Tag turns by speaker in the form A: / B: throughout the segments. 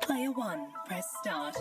A: Player 1, press start.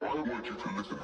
B: I want you to listen.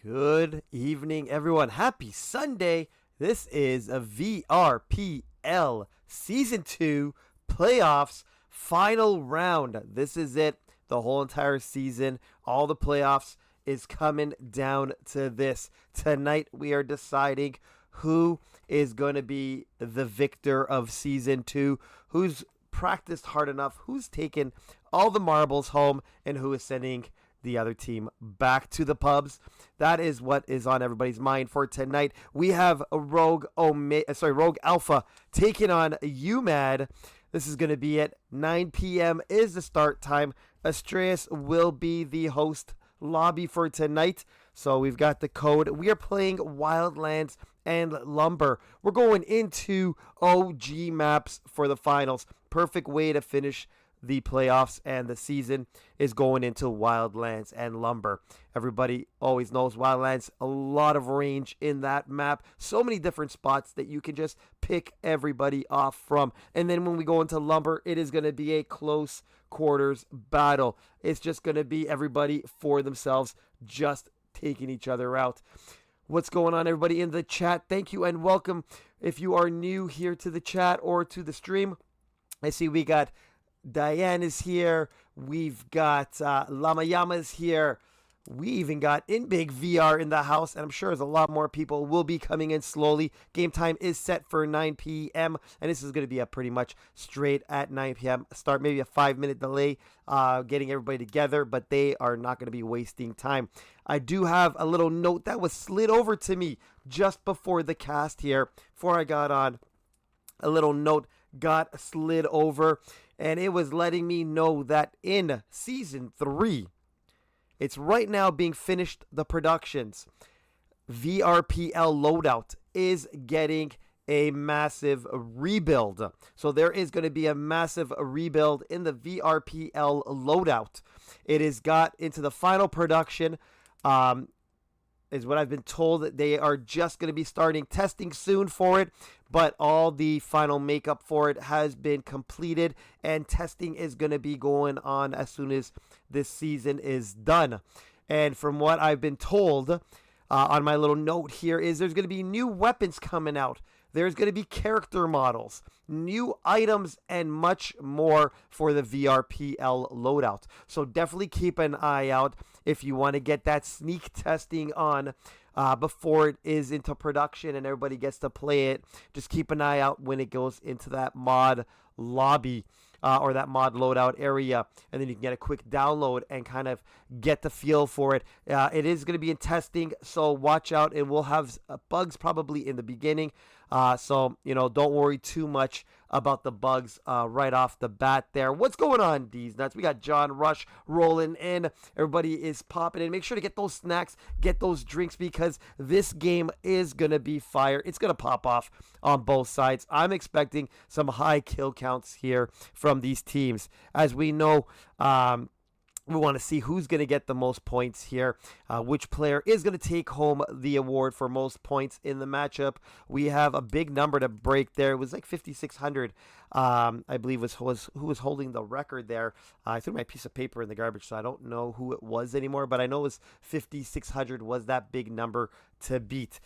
C: Good evening, everyone. Happy Sunday. This is a VRPL Season 2 Playoffs Final Round. This is it. The whole entire season, all the playoffs is coming down to this. Tonight, we are deciding who is going to be the victor of Season 2, who's practiced hard enough, who's taken all the marbles home, and who is sending the other team back to the pubs. That is what is on everybody's mind for tonight. We have a Rogue Alpha taking on UMAD. This is going to be at 9 p.m. is the start time. Astreus will be the host lobby for tonight. So we've got the code. We are playing Wildlands and Lumber. We're going into OG maps for the finals. Perfect way to finish the playoffs and the season is going into Wildlands and Lumber. Everybody always knows Wildlands, a lot of range in that map. So many different spots that you can just pick everybody off from. And then when we go into Lumber, it is going to be a close quarters battle. It's just going to be everybody for themselves, just taking each other out. What's going on, everybody in the chat? Thank you and welcome. If you are new here to the chat or to the stream, I see we got Diane is here. We've got Lamayama is here. We even got In Big VR in the house, and I'm sure there's a lot more people will be coming in slowly. Game time is set for 9 p.m., and this is going to be a pretty much straight at 9 p.m. Start maybe a 5-minute delay getting everybody together, but they are not going to be wasting time. I do have a little note that was slid over to me just before the cast here, before I got on. A little note got slid over, and it was letting me know that in Season 3, it's right now being finished, the productions. VRPL loadout is getting a massive rebuild. So there is going to be a massive rebuild in the VRPL loadout. It has got into the final production, is what I've been told. That they are just going to be starting testing soon for it, but all the final makeup for it has been completed, and testing is going to be going on as soon as this season is done. And from what I've been told on my little note here is there's going to be new weapons coming out. There's going to be character models, new items, and much more for the VRPL loadout. So definitely keep an eye out if you want to get that sneak testing on before it is into production and everybody gets to play it. Just keep an eye out when it goes into that mod lobby or that mod loadout area, and then you can get a quick download and kind of get the feel for it. It is going to be in testing, so watch out. It will have bugs probably in the beginning, so don't worry too much about the bugs right off the bat there. What's going on, D's Nuts? We got John Rush rolling in. Everybody is popping in. Make sure to get those snacks, get those drinks, because this game is going to be fire. It's going to pop off on both sides. I'm expecting some high kill counts here from these teams. As we know, we want to see who's going to get the most points here. Which player is going to take home the award for most points in the matchup. We have a big number to break there. It was like 5,600, I believe, was who was holding the record there. I threw my piece of paper in the garbage, so I don't know who it was anymore, but I know it was 5,600 was that big number to beat.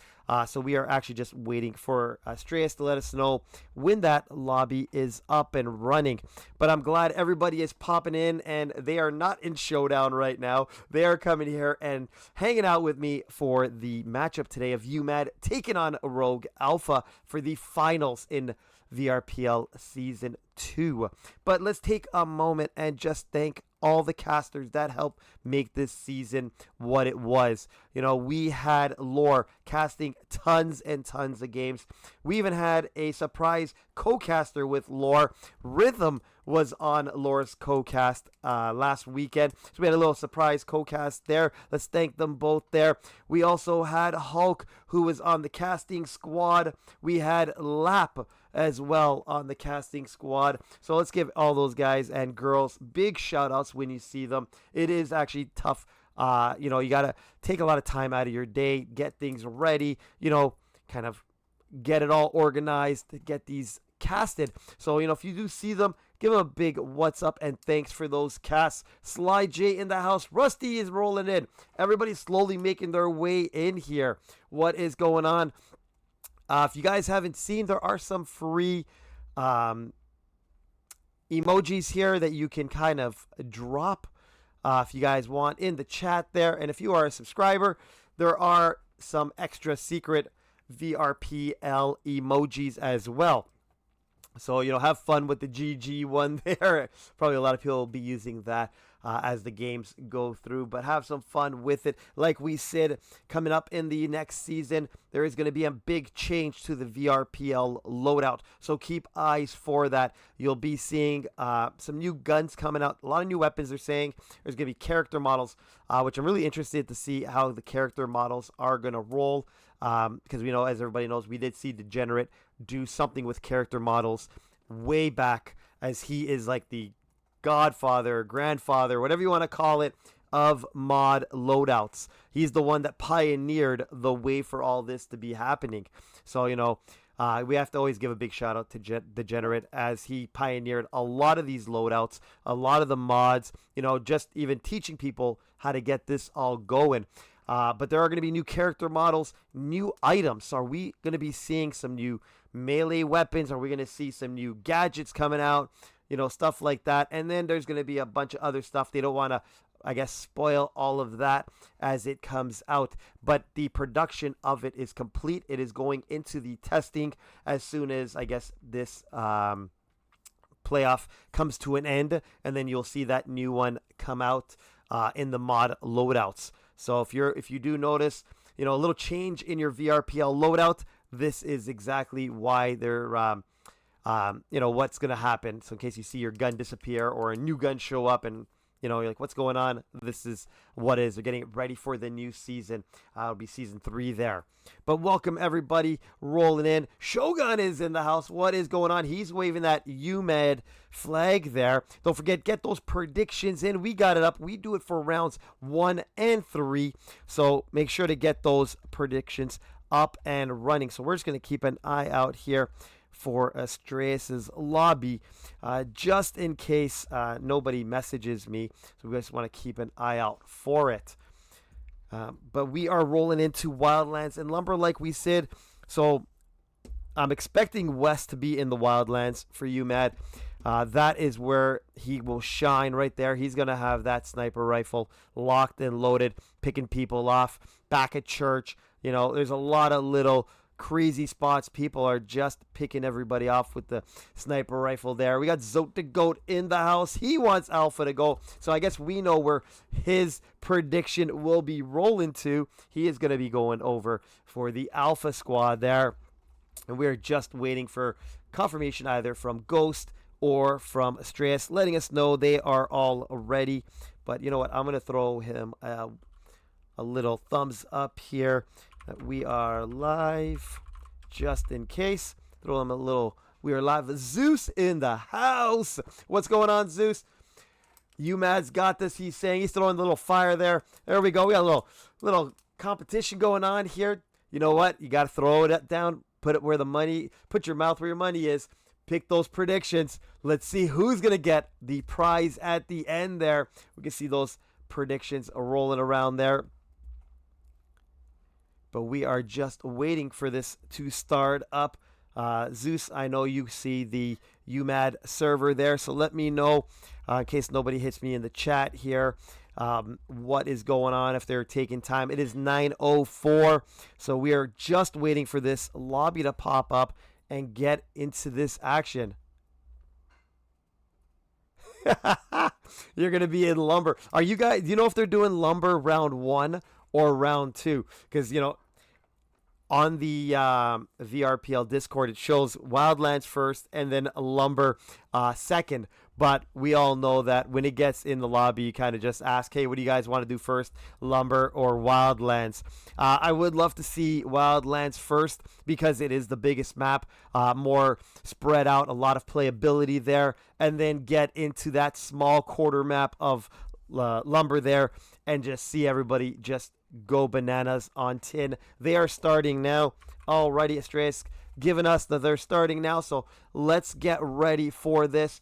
C: So we are actually just waiting for Strayas to let us know when that lobby is up and running. But I'm glad everybody is popping in, and they are not in Showdown right now. They are coming here and hanging out with me for the matchup today of UMAD taking on Rogue Alpha for the finals in VRPL Season 2. But let's take a moment and just thank all the casters that helped make this season what it was. We had Lore casting tons and tons of games. We even had a surprise co-caster with Lore. Rhythm was on Lore's co-cast last weekend. So we had a little surprise co-cast there. Let's thank them both there. We also had Hulk, who was on the casting squad. We had Lap as well on the casting squad. So let's give all those guys and girls big shout outs when you see them. It is actually tough. You got to take a lot of time out of your day, get things ready, kind of get it all organized to get these casted. So, if you do see them, give them a big what's up and thanks for those casts. Sly J in the house. Rusty is rolling in. Everybody's slowly making their way in here. What is going on? If you guys haven't seen, there are some free emojis here that you can kind of drop if you guys want in the chat there. And if you are a subscriber, there are some extra secret VRPL emojis as well. So, have fun with the GG one there. Probably a lot of people will be using that as the games go through, but have some fun with it. Like we said, coming up in the next season, there is going to be a big change to the VRPL loadout. So keep eyes for that. You'll be seeing some new guns coming out, a lot of new weapons. They're saying there's going to be character models, which I'm really interested to see how the character models are going to roll. Because we know, as everybody knows, we did see Degenerate do something with character models way back, as he is like the godfather, grandfather, whatever you want to call it, of mod loadouts. He's the one that pioneered the way for all this to be happening. So, we have to always give a big shout out to Degenerate, as he pioneered a lot of these loadouts, a lot of the mods, just even teaching people how to get this all going. But there are going to be new character models, new items. So are we going to be seeing some new melee weapons? Are we going to see some new gadgets coming out? Stuff like that. And then there's going to be a bunch of other stuff. They don't want to, I guess, spoil all of that as it comes out. But the production of it is complete. It is going into the testing as soon as, I guess, this playoff comes to an end. And then you'll see that new one come out in the mod loadouts. So if you do notice, a little change in your VRPL loadout, this is exactly why they're what's going to happen. So in case you see your gun disappear or a new gun show up and, you're like, what's going on? This is what is. They're getting it ready for the new season. It'll be season 3 there. But welcome, everybody, rolling in. Shogun is in the house. What is going on? He's waving that UMAD flag there. Don't forget, get those predictions in. We got it up. We do it for rounds 1 and 3. So make sure to get those predictions up and running. So we're just going to keep an eye out here for Astreas' lobby, just in case nobody messages me. So we just want to keep an eye out for it. But we are rolling into Wildlands and Lumber, like we said. So I'm expecting West to be in the Wildlands for UMAD. That is where he will shine right there. He's going to have that sniper rifle locked and loaded, picking people off back at church. There's a lot of little crazy spots. People are just picking everybody off with the sniper rifle there. We got Zote the Goat in the house. He wants Alpha to go. So I guess we know where his prediction will be rolling to. He is going to be going over for the Alpha squad there. And we're just waiting for confirmation either from Ghost or from Astreas, letting us know they are all ready. But you know what? I'm going to throw him a little thumbs up here that we are live, just in case. Throw him a little, we are live. Zeus in the house. What's going on, Zeus? UMAD's got this. He's saying, he's throwing a little fire there. There we go. We got a little competition going on here. You know what? You got to throw it down. Put it where the money, put your mouth where your money is. Pick those predictions. Let's see who's going to get the prize at the end there. We can see those predictions rolling around there. But we are just waiting for this to start up. Zeus, I know you see the UMAD server there, so let me know in case nobody hits me in the chat here what is going on, if they're taking time. It is 9:04, so we are just waiting for this lobby to pop up and get into this action. You're going to be in Lumber. Are you guys, do you know if they're doing Lumber round 1 or round 2? Because, on the VRPL Discord, it shows Wildlands first and then Lumber second. But we all know that when it gets in the lobby, you kind of just ask, hey, what do you guys want to do first, Lumber or Wildlands? I would love to see Wildlands first because it is the biggest map, more spread out, a lot of playability there, and then get into that small quarter map of Lumber there and just see everybody just go bananas on tin. They are starting now. Alrighty, Astreas giving us that they're starting now, so let's get ready for this.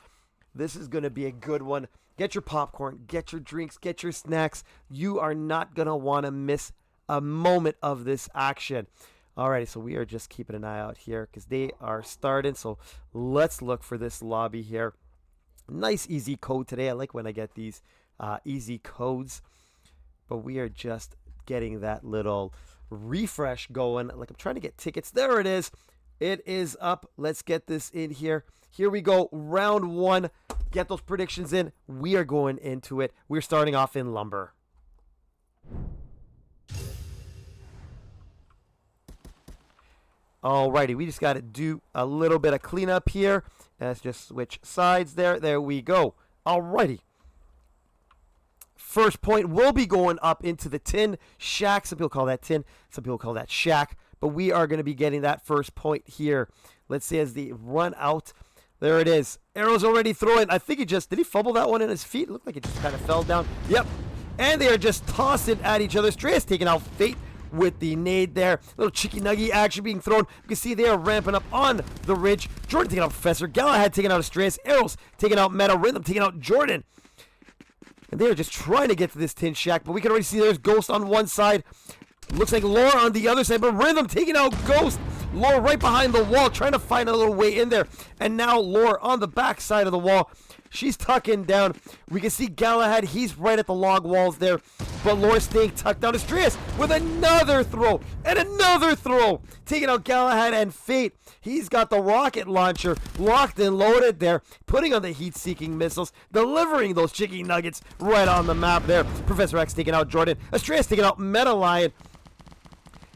C: This is going to be a good one. Get your popcorn, get your drinks, get your snacks. You are not going to want to miss a moment of this action. Alrighty, so we are just keeping an eye out here because they are starting. So let's look for this lobby here. Nice easy code today. I like when I get these easy codes. But we are just getting that little refresh going. Like I'm trying to get tickets. There it is. It is up. Let's get this in here. Here we go. Round 1. Get those predictions in. We are going into it. We're starting off in Lumber. Alrighty, we just got to do a little bit of cleanup here. Let's just switch sides there. There we go. Alrighty. First point will be going up into the tin shack. Some people call that tin. Some people call that shack. But we are going to be getting that first point here. Let's see as they run out. There it is. Arrow's already throwing. I think did he fumble that one in his feet? It looked like it just kind of fell down. Yep. And they are just tossing at each other. Stray's taking out Fate with the nade there. Little cheeky nuggy action being thrown. You can see they are ramping up on the ridge. Jordan taking out Professor. Galahad taking out Astraeus. Arrows taking out Meta. Rhythm taking out Jordan. And they are just trying to get to this tin shack. But we can already see there's Ghost on one side. Looks like Lore on the other side. But Rhythm taking out Ghost. Lore right behind the wall, trying to find a little way in there. And now Lore on the back side of the wall. She's tucking down. We can see Galahad. He's right at the log walls there. But Lore's staying tucked down. Astraeus with another throw. And another throw. Taking out Galahad and Fate. He's got the rocket launcher locked and loaded there. Putting on the heat-seeking missiles. Delivering those chicken nuggets right on the map there. Professor X taking out Jordan. Astraeus taking out Meta Lion.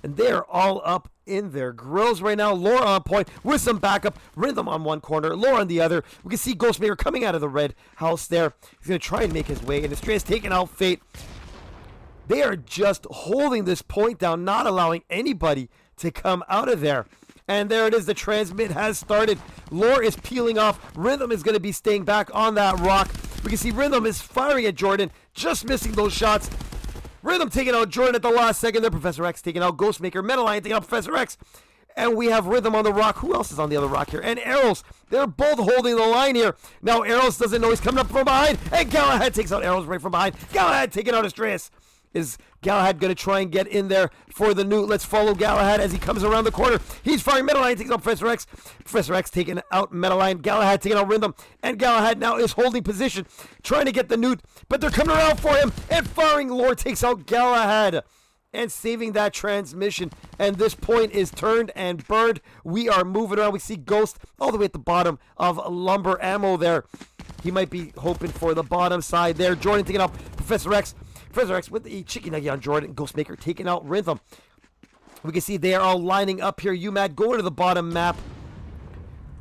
C: And they are all up in their grills right now. Lore on point with some backup. Rhythm on one corner, Lore on the other. We can see Ghostmaker coming out of the red house there. He's going to try and make his way. And Astraeus taking out Fate. They are just holding this point down, not allowing anybody to come out of there. And there it is. The transmit has started. Lore is peeling off. Rhythm is going to be staying back on that rock. We can see Rhythm is firing at Jordan, just missing those shots. Rhythm taking out Jordan at the last second there. Professor X taking out Ghostmaker. Meta Lion taking out Professor X. And we have Rhythm on the rock. Who else is on the other rock here? And Arrows. They're both holding the line here. Now Arrows doesn't know he's coming up from behind. And Galahad takes out Arrows right from behind. Galahad taking out Astraeus. Is Galahad going to try and get in there for the newt? Let's follow Galahad as he comes around the corner. He's firing. Meta Lion takes out Professor X. Professor X taking out Meta Lion. Galahad taking out Rhythm. And Galahad now is holding position, trying to get the newt. But they're coming around for him. And firing. Lore takes out Galahad. And saving that transmission. And this point is turned and burned. We are moving around. We see Ghost all the way at the bottom of lumber ammo there. He might be hoping for the bottom side there. Jordan taking out Professor X. Professor X with the chicken nugget on Jordan. Ghostmaker taking out Rhythm. We can see they are all lining up here. UMAD going to the bottom map.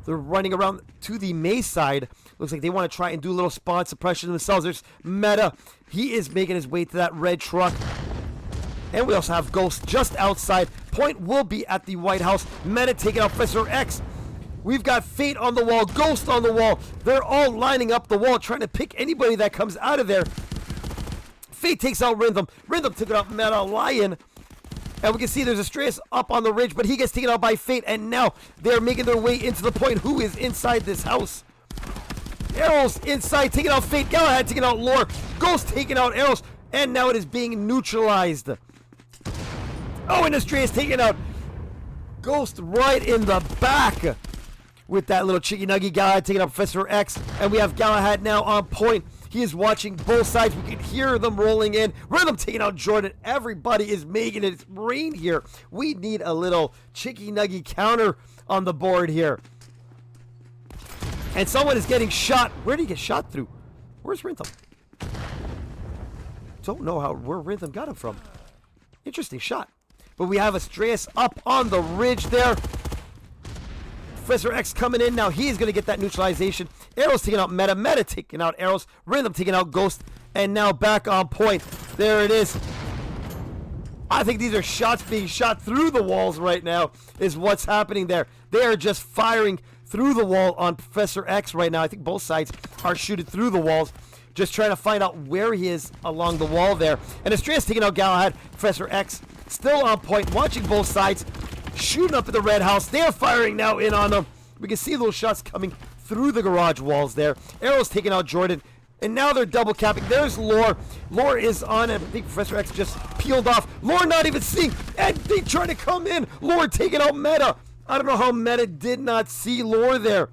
C: They're running around to the maze side. Looks like they want to try and do a little spawn suppression themselves. There's Meta. He is making his way to that red truck. And we also have Ghost just outside. Point will be at the White House. Meta taking out Professor X. We've got Fate on the wall. Ghost on the wall. They're all lining up the wall, trying to pick anybody that comes out of there. Fate takes out Rhythm. Rhythm took out Meta Lion. And we can see there's Astraeus up on the ridge, but he gets taken out by Fate. And now they're making their way into the point. Who is inside this house? Arrows inside, taking out Fate. Galahad taking out Lore. Ghost taking out Arrows. And now it is being neutralized. Oh, and Astraeus taking out Ghost right in the back. With that little chicky nuggy. Galahad taking out Professor X. And we have Galahad now on point. He is watching both sides. We can hear them rolling in. Rhythm taking out Jordan. Everybody is making it rain here. We need a little chicky nuggy counter on the board here. And someone is getting shot. Where did he get shot through? Where's Rhythm? Don't know where Rhythm got him from. Interesting shot. But we have Astraeus up on the ridge there. Professor X coming in now. He is going to get that neutralization. Arrows taking out Meta. Meta taking out Arrows. Rhythm taking out Ghost. And now back on point. There it is. I think these are shots being shot through the walls right now is what's happening there. They are just firing through the wall on Professor X right now. I think both sides are shooting through the walls. Just trying to find out where he is along the wall there. And Astraeus taking out Galahad. Professor X still on point. Watching both sides. Shooting up at the red house. They are firing now in on them. We can see those shots coming through the garage walls there. Arrows taking out Jordan. And now they're double capping. There's Lore. Lore is on. And I think Professor X just peeled off. Lore not even seeing. And they trying to come in. Lore taking out Meta. I don't know how Meta did not see Lore there.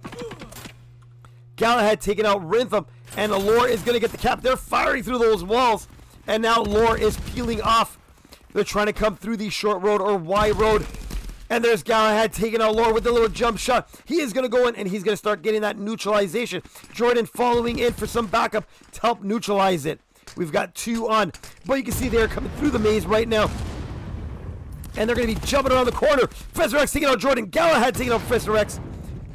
C: Galahad taking out Rhythm. And the Lore is going to get the cap. They're firing through those walls. And now Lore is peeling off. They're trying to come through the short road or Y road. And there's Galahad taking out Lore with the little jump shot. He is going to go in and he's going to start getting that neutralization. Jordan following in for some backup to help neutralize it. We've got two on. But you can see they're coming through the maze right now. And they're going to be jumping around the corner. Professor X taking out Jordan. Galahad taking out Professor X.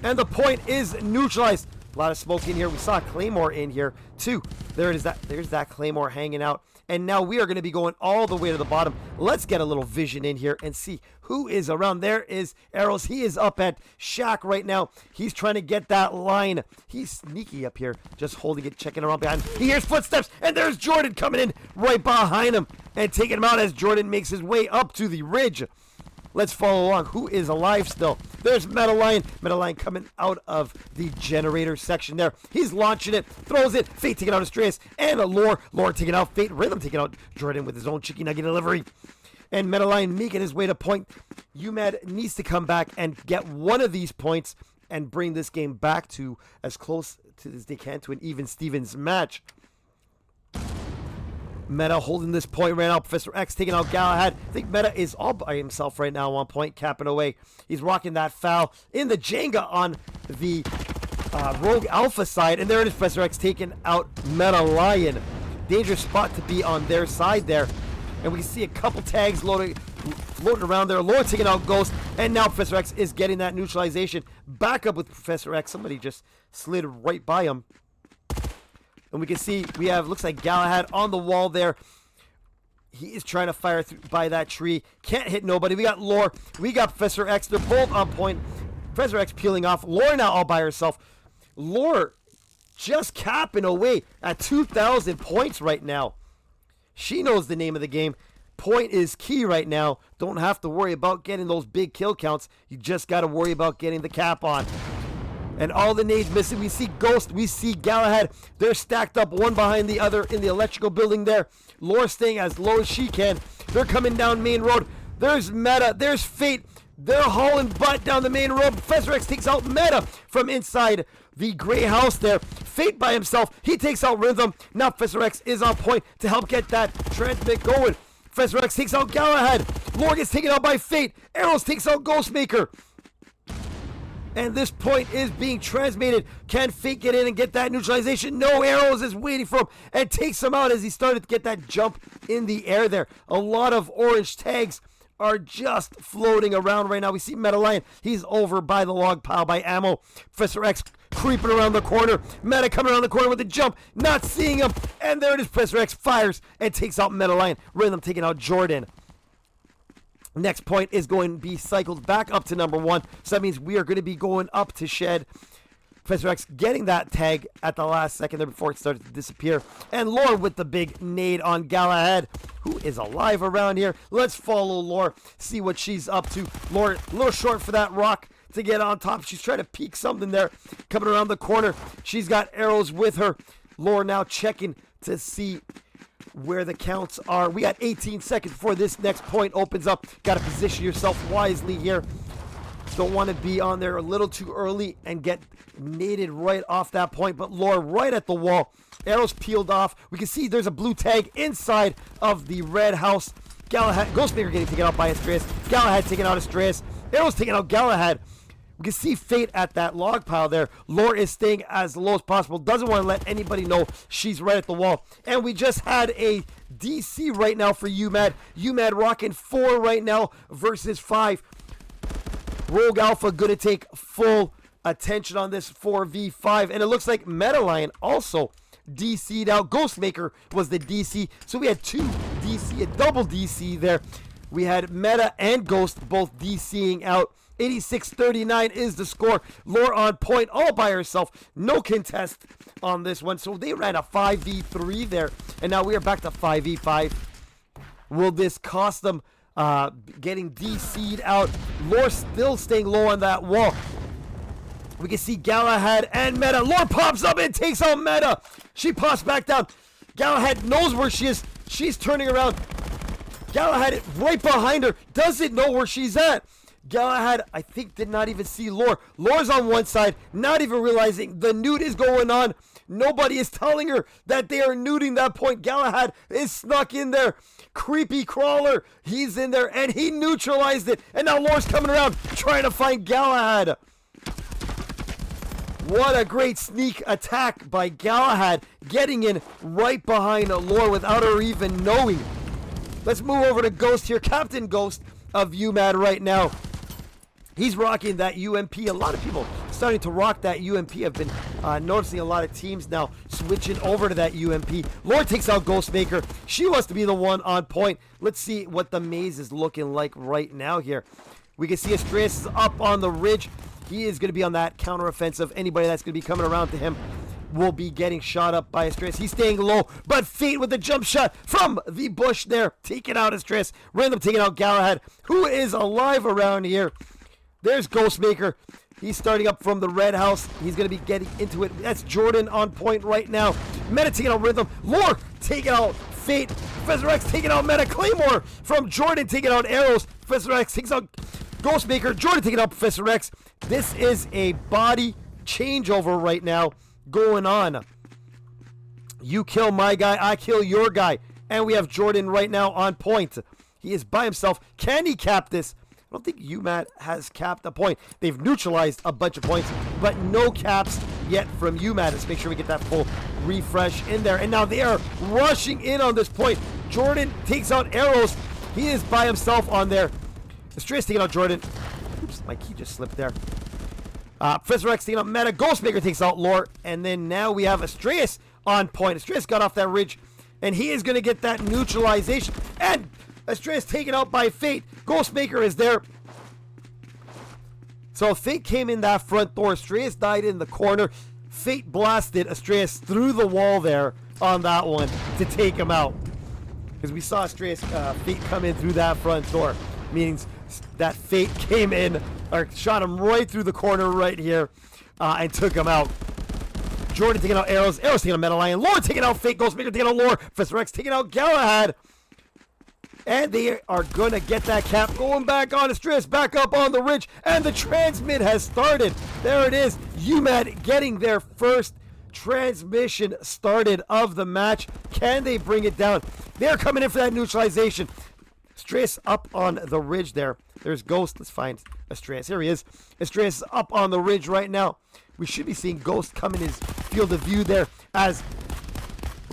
C: And the point is neutralized. A lot of smoke in here. We saw a Claymore in here too. There it is. There's that Claymore hanging out. And now we are going to be going all the way to the bottom. Let's get a little vision in here and see who is around. There is Arrows. He is up at Shack right now. He's trying to get that line. He's sneaky up here, just holding it, checking around behind him. He hears footsteps, and there's Jordan coming in right behind him and taking him out as Jordan makes his way up to the ridge. Let's follow along. Who is alive still? There's Metalion. Metalion coming out of the generator section there. He's launching it, throws it. Fate taking out Astreus and a Lore. Lore taking out Fate. Rhythm taking out Jordan with his own chicken nugget delivery. And Metalion making his way to point. UMAD needs to come back and get one of these points and bring this game back to as close to as they can to an even Stevens match. Meta holding this point right now. Professor X taking out Galahad. I think Meta is all by himself right now on point, capping away. He's rocking that foul in the Jenga on the Rogue Alpha side. And there it is, Professor X taking out Meta Lion. Dangerous spot to be on their side there. And we see a couple tags floating around there. Lord taking out Ghost. And now Professor X is getting that neutralization. Back up with Professor X. Somebody just slid right by him. And we can see we have, looks like Galahad on the wall there. He is trying to fire through by that tree. Can't hit nobody. We got Lore. We got Professor X. They're both on point. Professor X peeling off. Lore now all by herself. Lore just capping away at 2,000 points right now. She knows the name of the game. Point is key right now. Don't have to worry about getting those big kill counts. You just got to worry about getting the cap on. And all the nades missing. We see Ghost. We see Galahad. They're stacked up one behind the other in the electrical building there. Lore staying as low as she can. They're coming down main road. There's Meta. There's Fate. They're hauling butt down the main road. Professor X takes out Meta from inside the gray house there. Fate by himself. He takes out Rhythm. Now Professor X is on point to help get that transmit going. Professor X takes out Galahad. Lore gets taken out by Fate. Arrows takes out Ghostmaker. And this point is being transmitted. Can Fate get in and get that neutralization? No, Arrows is waiting for him and takes him out as he started to get that jump in the air there. A lot of orange tags are just floating around right now. We see Metalion. He's over by the log pile by Ammo. Professor X creeping around the corner. Meta coming around the corner with a jump. Not seeing him. And there it is. Professor X fires and takes out Metalion. Rhythm taking out Jordan. Next point is going to be cycled back up to number 1. So that means we are going to be going up to Shed. Professor X getting that tag at the last second there before it started to disappear. And Lore with the big nade on Galahad, who is alive around here. Let's follow Lore, see what she's up to. Lore, a little short for that rock to get on top. She's trying to peek something there. Coming around the corner. She's got Arrows with her. Lore now checking to see where the counts are. We got 18 seconds before this next point opens up. Got to position yourself wisely here. Don't want to be on there a little too early and get naded right off that point. But Lore right at the wall. Arrows peeled off. We can see there's a blue tag inside of the red house. Galahad, Ghostmaker getting taken out by Astreus. Galahad taking out Astreus. Arrows taking out Galahad. We can see Fate at that log pile there. Lore is staying as low as possible. Doesn't want to let anybody know she's right at the wall. And we just had a DC right now for UMAD. UMAD rocking 4 right now versus 5. Rogue Alpha going to take full attention on this 4v5. And it looks like Metalion also DC'd out. Ghostmaker was the DC. So we had 2 DC, a double DC there. We had Meta and Ghost both DCing out. 86-39 is the score. Lore on point all by herself. No contest on this one. So they ran a 5v3 there. And now we are back to 5v5. Will this cost them getting DC'd out? Lore still staying low on that wall. We can see Galahad and Meta. Lore pops up and takes out Meta. She pops back down. Galahad knows where she is. She's turning around. Galahad right behind her. Doesn't know where she's at. Galahad, I think, did not even see Lore. Lore's on one side, not even realizing the nude is going on. Nobody is telling her that they are nuding that point. Galahad is snuck in there. Creepy crawler. He's in there, and he neutralized it. And now Lore's coming around, trying to find Galahad. What a great sneak attack by Galahad, getting in right behind Lore without her even knowing. Let's move over to Ghost here. Captain Ghost of UMAD right now. He's rocking that UMP. A lot of people starting to rock that UMP. I've been noticing a lot of teams now switching over to that UMP. Lore takes out Ghostmaker. She wants to be the one on point. Let's see what the maze is looking like right now here. We can see Astreus is up on the ridge. He is going to be on that counteroffensive. Anybody that's going to be coming around to him will be getting shot up by Astreus. He's staying low, but Fate with the jump shot from the bush there, taking out Astreus. Random taking out Galahad, who is alive around here. There's Ghostmaker. He's starting up from the red house. He's going to be getting into it. That's Jordan on point right now. Meta taking out Rhythm. Lore taking out Fate. Professor X taking out Meta. Claymore from Jordan taking out Arrows. Professor X takes out Ghostmaker. Jordan taking out Professor X. This is a body changeover right now going on. You kill my guy, I kill your guy. And we have Jordan right now on point. He is by himself. Can he cap this? I don't think UMAD has capped a point. They've neutralized a bunch of points, but no caps yet from UMAD. Let's make sure we get that full refresh in there. And now they are rushing in on this point. Jordan takes out Arrows. He is by himself on there. Astreus taking out Jordan. Oops, my key just slipped there. Professor X taking out Meta. Ghostmaker takes out Lore. And then now we have Astreus on point. Astreus got off that ridge, and he is going to get that neutralization. And Astreus taken out by Fate. Ghostmaker is there. So Fate came in that front door. Astreus died in the corner. Fate blasted Astreus through the wall there on that one to take him out. Because we saw Astreus, Fate come in through that front door. Meaning that Fate came in, or shot him right through the corner right here, and took him out. Jordan taking out Arrows. Arrows taking out Metal Lion. Lore taking out Fate. Ghostmaker taking out Lore. Professor X taking out Galahad. And they are going to get that cap. Going back on Astreus. Back up on the ridge. And the transmit has started. There it is. UMAD getting their first transmission started of the match. Can they bring it down? They're coming in for that neutralization. Astreus up on the ridge there. There's Ghost. Let's find Astreus. Here he is. Astreus is up on the ridge right now. We should be seeing Ghost come in his field of view there as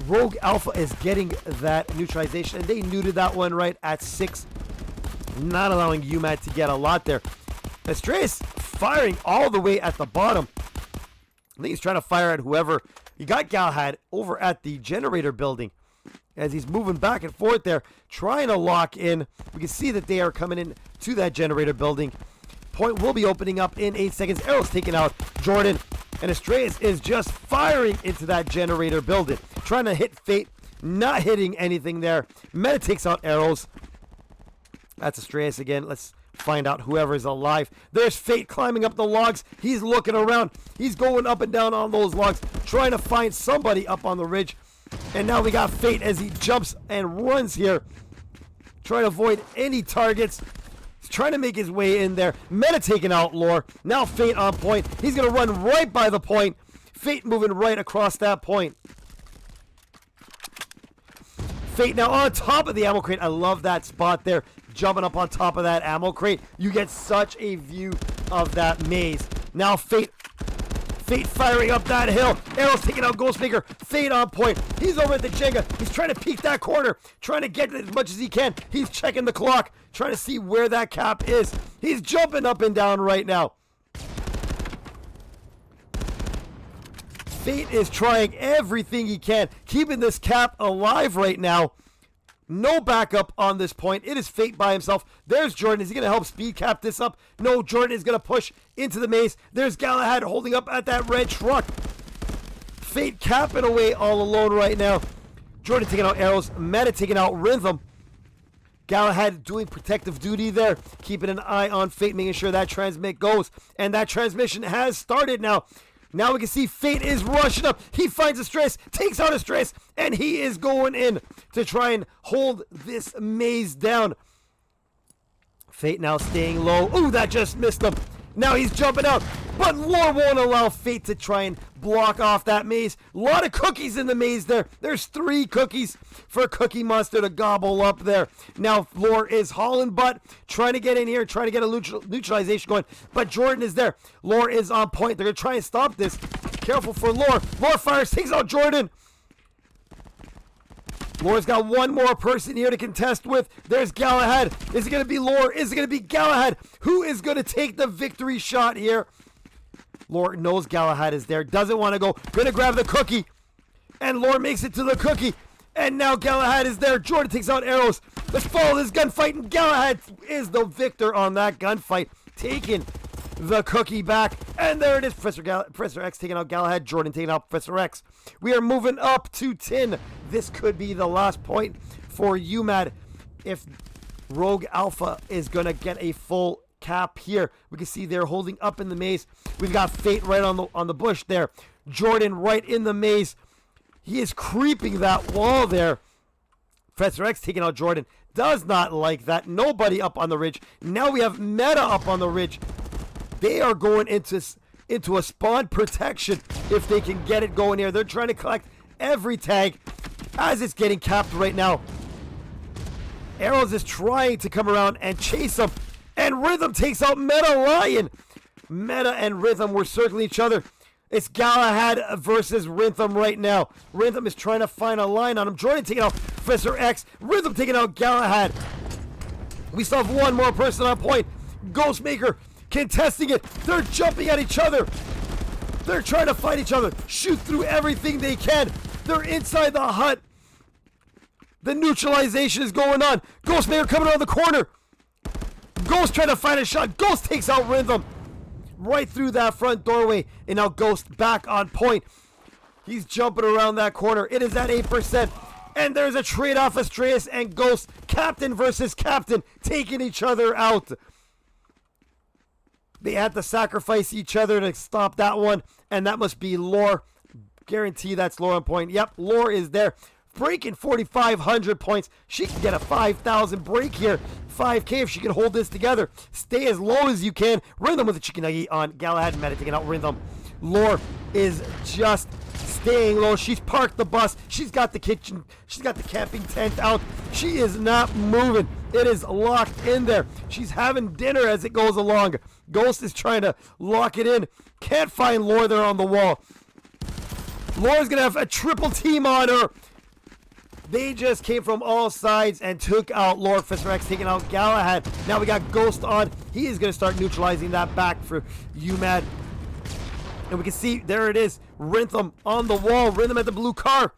C: Rogue Alpha is getting that neutralization. And they neutered that one right at 6. Not allowing UMAD to get a lot there. Astreus firing all the way at the bottom. I think he's trying to fire at whoever. He got Galahad over at the generator building. As he's moving back and forth there, trying to lock in. We can see that they are coming in to that generator building. Point will be opening up in 8 seconds. Arrows taking out Jordan. And Astreus is just firing into that generator building. Trying to hit Fate. Not hitting anything there. Meta takes out Arrows. That's Astreus again. Let's find out whoever is alive. There's Fate climbing up the logs. He's looking around. He's going up and down on those logs. Trying to find somebody up on the ridge. And now we got Fate as he jumps and runs here. Trying to avoid any targets. He's trying to make his way in there. Meta taking out Lore. Now Fate on point. He's going to run right by the point. Fate moving right across that point. Fate now on top of the ammo crate. I love that spot there. Jumping up on top of that ammo crate. You get such a view of that maze. Now Fate firing up that hill. Arrows taking out Ghostmaker. Fate on point. He's over at the Jenga. He's trying to peek that corner. Trying to get as much as he can. He's checking the clock. Trying to see where that cap is. He's jumping up and down right now. Fate is trying everything he can. Keeping this cap alive right now. No backup on this point. It is Fate by himself. There's Jordan. Is he going to help speed cap this up? No, Jordan is going to push into the maze. There's Galahad holding up at that red truck. Fate capping away all alone right now. Jordan taking out Arrows. Meta taking out Rhythm. Galahad doing protective duty there. Keeping an eye on Fate, making sure that transmit goes. And that transmission has started now. Now we can see Fate is rushing up. He finds Astreus, takes out Astreus, and he is going in to try and hold this maze down. Fate now staying low. Ooh, that just missed him. Now he's jumping out, but Lore won't allow Fate to try and block off that maze. A lot of cookies in the maze there. There's 3 cookies for Cookie Monster to gobble up there. Now Lore is hauling butt, trying to get in here, trying to get a neutralization going, but Jordan is there. Lore is on point. They're going to try and stop this. Careful for Lore. Lore fires, takes out Jordan. Lore's got one more person here to contest with. There's Galahad. Is it going to be Lore? Is it going to be Galahad? Who is going to take the victory shot here? Lore knows Galahad is there. Doesn't want to go. Gonna grab the cookie. And Lore makes it to the cookie. And now Galahad is there. Jordan takes out arrows. Let's follow this gunfight. And Galahad is the victor on that gunfight. Taking the cookie back. And there it is. Professor X taking out Galahad. Jordan taking out Professor X. We are moving up to 10. This could be the last point for UMAD. If Rogue Alpha is going to get a full cap here. We can see they're holding up in the maze. We've got Fate right on the bush there. Jordan right in the maze. He is creeping that wall there. Professor X taking out Jordan. Does not like that. Nobody up on the ridge. Now we have Meta up on the ridge. They are going into a spawn protection if they can get it going here. They're trying to collect every tag as it's getting capped right now. Arrows is trying to come around and chase him. And Rhythm takes out Meta Lion. Meta and Rhythm were circling each other. It's Galahad versus Rhythm right now. Rhythm is trying to find a line on him. Jordan taking out Professor X. Rhythm taking out Galahad. We still have one more person on point. Ghostmaker contesting it. They're jumping at each other. They're trying to fight each other. Shoot through everything they can. They're inside the hut. The neutralization is going on. Ghostmaker coming around the corner. Ghost trying to find a shot. Ghost takes out Rhythm. Right through that front doorway. And now Ghost back on point. He's jumping around that corner. It is at 8%. And there's a trade-off. Astreus and Ghost. Captain versus Captain. Taking each other out. They had to sacrifice each other to stop that one. And that must be Lore. Guarantee that's Lore on point. Yep, Lore is there. Breaking 4,500 points. She can get a 5,000 break here. 5K if she can hold this together. Stay as low as you can. Rhythm with the chicken nugget on Galahad. Meta taking out Rhythm. Lore is just staying low. She's parked the bus. She's got the kitchen. She's got the camping tent out. She is not moving. It is locked in there. She's having dinner as it goes along. Ghost is trying to lock it in. Can't find Lore there on the wall. Lore's going to have a triple team on her. They just came from all sides and took out Lore. Professor X taking out Galahad. Now we got Ghost on. He is going to start neutralizing that back for UMAD. And we can see, there it is. Rhythm on the wall. Rhythm at the blue car.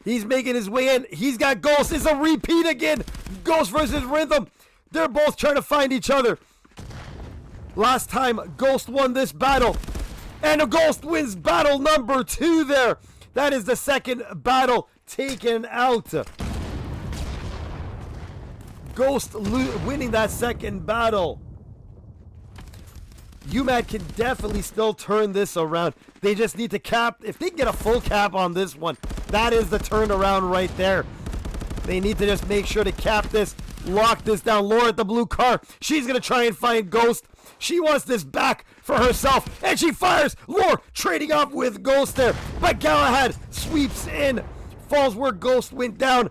C: He's making his way in. He's got Ghost. It's a repeat again. Ghost versus Rhythm. They're both trying to find each other. Last time, Ghost won this battle. And a Ghost wins battle number 2 there. That is the second battle taken out. Ghost winning that second battle. UMAD can definitely still turn this around. They just need to cap. If they can get a full cap on this one, that is the turnaround right there. They need to just make sure to cap this, lock this down. Lore at the blue car. She's going to try and find Ghost. She wants this back for herself, and she fires. Lore trading off with Ghost there, but Galahad sweeps in. Falls where Ghost went down.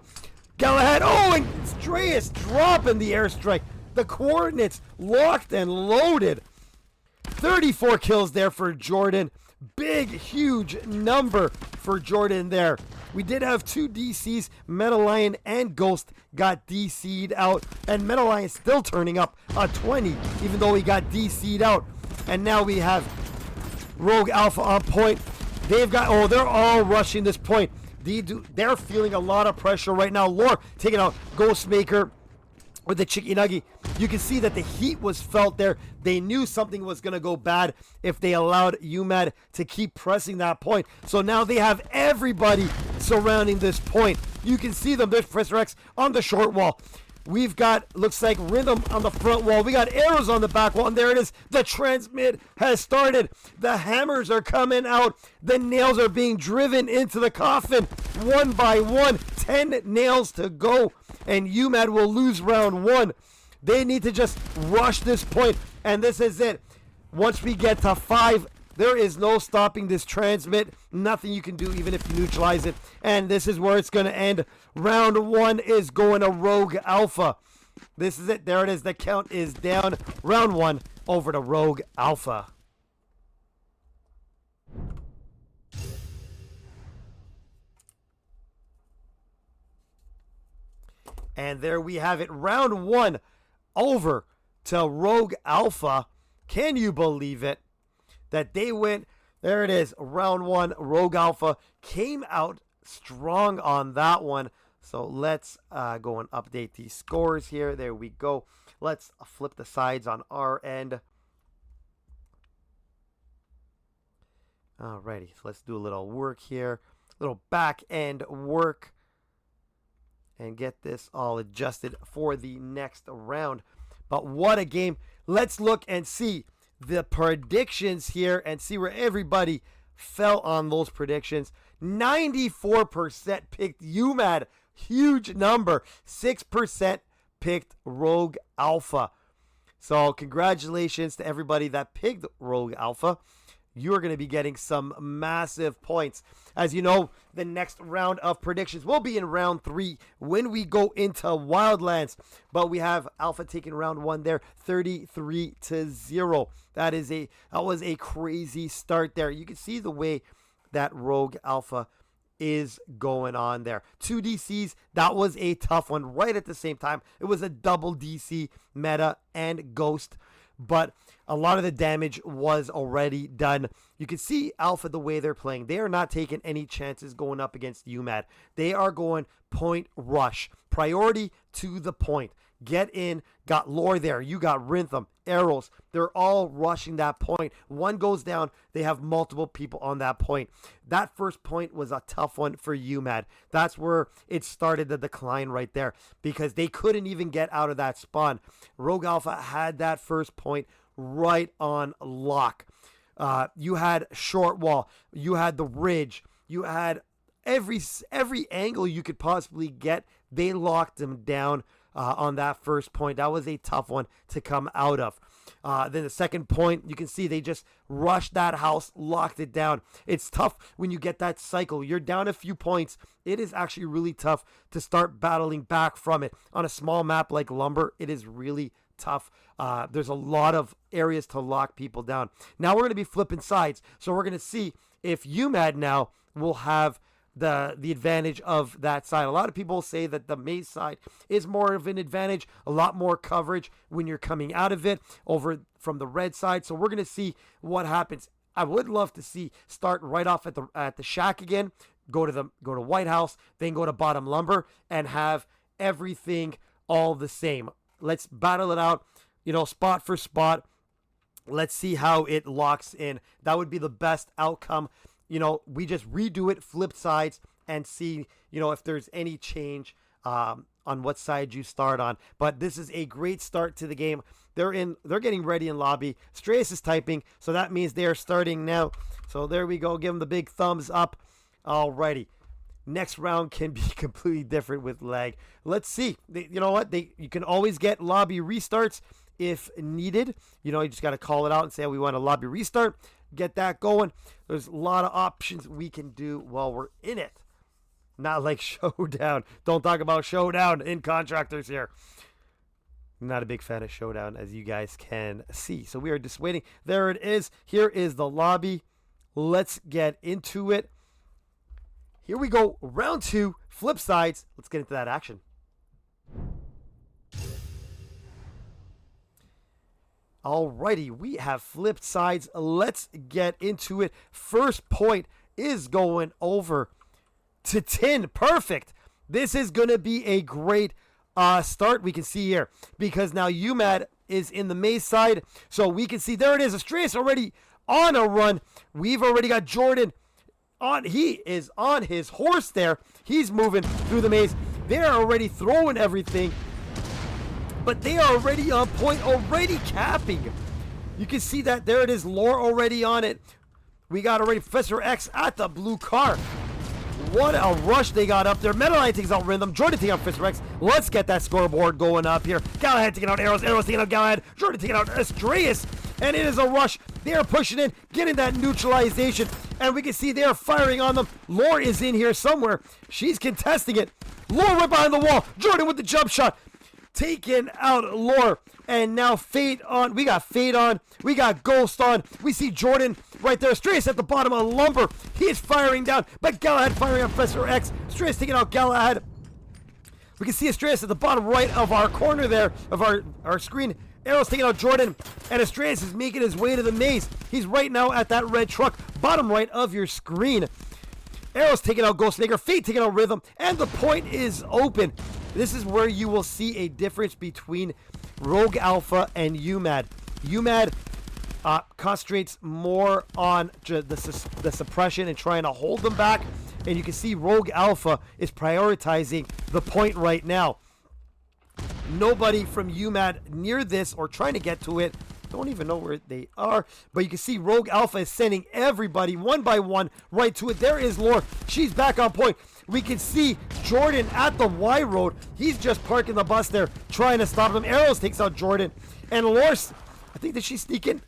C: Galahad, oh, and Astreus dropping the airstrike. The coordinates locked and loaded. 34 kills there for Jordan. Big, huge number for Jordan there. We did have 2 DCs. Meta Lion and Ghost got DC'd out. And Meta Lion still turning up a 20, even though he got DC'd out. And now we have Rogue Alpha on point. They've got, oh, they're all rushing this point. They're feeling a lot of pressure right now. Lore taking out Ghostmaker with the Chicky Nuggy. You can see that the heat was felt there. They knew something was going to go bad if they allowed UMAD to keep pressing that point. So now they have everybody surrounding this point. You can see them. There's Professor X on the short wall. We've got, looks like, Rhythm on the front wall. We got arrows on the back wall, and there it is. The transmit has started. The hammers are coming out. The nails are being driven into the coffin one by one. 10 nails to go, and UMAD will lose round 1. They need to just rush this point, and this is it. Once we get to 5, there is no stopping this transmit. Nothing you can do, even if you neutralize it. And this is where it's going to end. Round 1 is going to Rogue Alpha. This is it. There it is. The count is down. Round 1 over to Rogue Alpha. And there we have it. Round 1 over to Rogue Alpha. Can you believe it? that they went. There it is, round 1. Rogue Alpha came out strong on that one. So let's go and update these scores here. There we go. Let's flip the sides on our end. Alrighty, so let's do a little work here. Little back end work. And get this all adjusted for the next round. But what a game. Let's look and see the predictions here and see where everybody fell on those predictions. 94% picked UMAD. Huge number. 6% picked Rogue Alpha. So congratulations to everybody that picked Rogue Alpha. You're going to be getting some massive points. As you know, the next round of predictions will be in round 3 when we go into Wildlands. But we have Alpha taking round 1 there, 33-0. That was a crazy start there. You can see the way that Rogue Alpha is going on there. 2 DCs, that was a tough one right at the same time. It was a double DC, Meta, and Ghost. But a lot of the damage was already done. You can see Alpha the way they're playing. They are not taking any chances going up against UMAD. They are going point rush. Priority to the point. Get in. Got Lore there. You got Rhythm, Arrows. They're all rushing that point. One goes down. They have multiple people on that point. That first point was a tough one for UMAD. That's where it started the decline right there because they couldn't even get out of that spawn. Rogue Alpha had that first point right on lock. You had short wall. You had the ridge. You had every angle you could possibly get. They locked them down on that first point. That was a tough one to come out of. Then the second point, you can see they just rushed that house, locked it down. It's tough when you get that cycle. You're down a few points. It is actually really tough to start battling back from it. On a small map like Lumber, it is really tough. There's a lot of areas to lock people down. Now we're going to be flipping sides. So we're going to see if UMAD now will have the advantage of that side. A lot of people say that the maze side is more of an advantage, a lot more coverage when you're coming out of it over from the red side. So we're going to see what happens. I would love to see start right off at the shack again, go to White House, then go to bottom Lumber and have everything all the same. Let's battle it out, spot for spot. Let's see how it locks in. That would be the best outcome. We just redo it, flip sides, and see, if there's any change on what side you start on. But this is a great start to the game. They're getting ready in lobby. Strayus is typing, so that means they are starting now. So there we go. Give them the big thumbs up. Alrighty. Next round can be completely different with lag. Let's see. You know what? You can always get lobby restarts if needed. You just got to call it out and say, we want a lobby restart. Get that going. There's a lot of options we can do while we're in it. Not like Showdown. Don't talk about Showdown in contractors here. Not a big fan of Showdown, as you guys can see. So we are just waiting. There it is. Here is the lobby. Let's get into it. Here we go. Round 2. Flip sides. Let's get into that action. Alrighty, we have flipped sides. Let's get into it. First point is going over to 10. Perfect. This is going to be a great start we can see here because now UMAD is in the maze side. So we can see there it is. Astraeus already on a run. We've already got Jordan on. He is on his horse there. He's moving through the maze. They're already throwing everything. But they are already on point, already capping. You can see that. There it is. Lore already on it. We got already Professor X at the blue car. What a rush they got up there. Meadowline takes out Rhythm. Jordan taking out Professor X. Let's get that scoreboard going up here. Galahad taking out Arrows. Arrows taking out Galahad. Jordan taking out Astraeus. And it is a rush. They are pushing in, getting that neutralization. And we can see they are firing on them. Lore is in here somewhere. She's contesting it. Lore right behind the wall. Jordan with the jump shot. Taking out Lore. And now Fate on. We got Fate on. We got Ghost on. We see Jordan right there. Astraeus at the bottom of Lumber. He is firing down. But Galahad firing on Professor X. Astraeus taking out Galahad. We can see Astraeus at the bottom right of our corner there. Of our screen. Arrows taking out Jordan, and Estrellas is making his way to the maze. He's right now at that red truck, bottom right of your screen. Arrows taking out Ghostmaker, Fate taking out Rhythm, and the point is open. This is where you will see a difference between Rogue Alpha and UMAD. UMAD concentrates more on the suppression and trying to hold them back, and you can see Rogue Alpha is prioritizing the point right now. Nobody from UMAD near this or trying to get to it. Don't even know where they are, but you can see Rogue Alpha is sending everybody one by one right to it. There is Lore. She's back on point. We can see Jordan at the Y road. He's just parking the bus there, trying to stop him. Arrows takes out Jordan, and Lore's, I think that she's sneaking.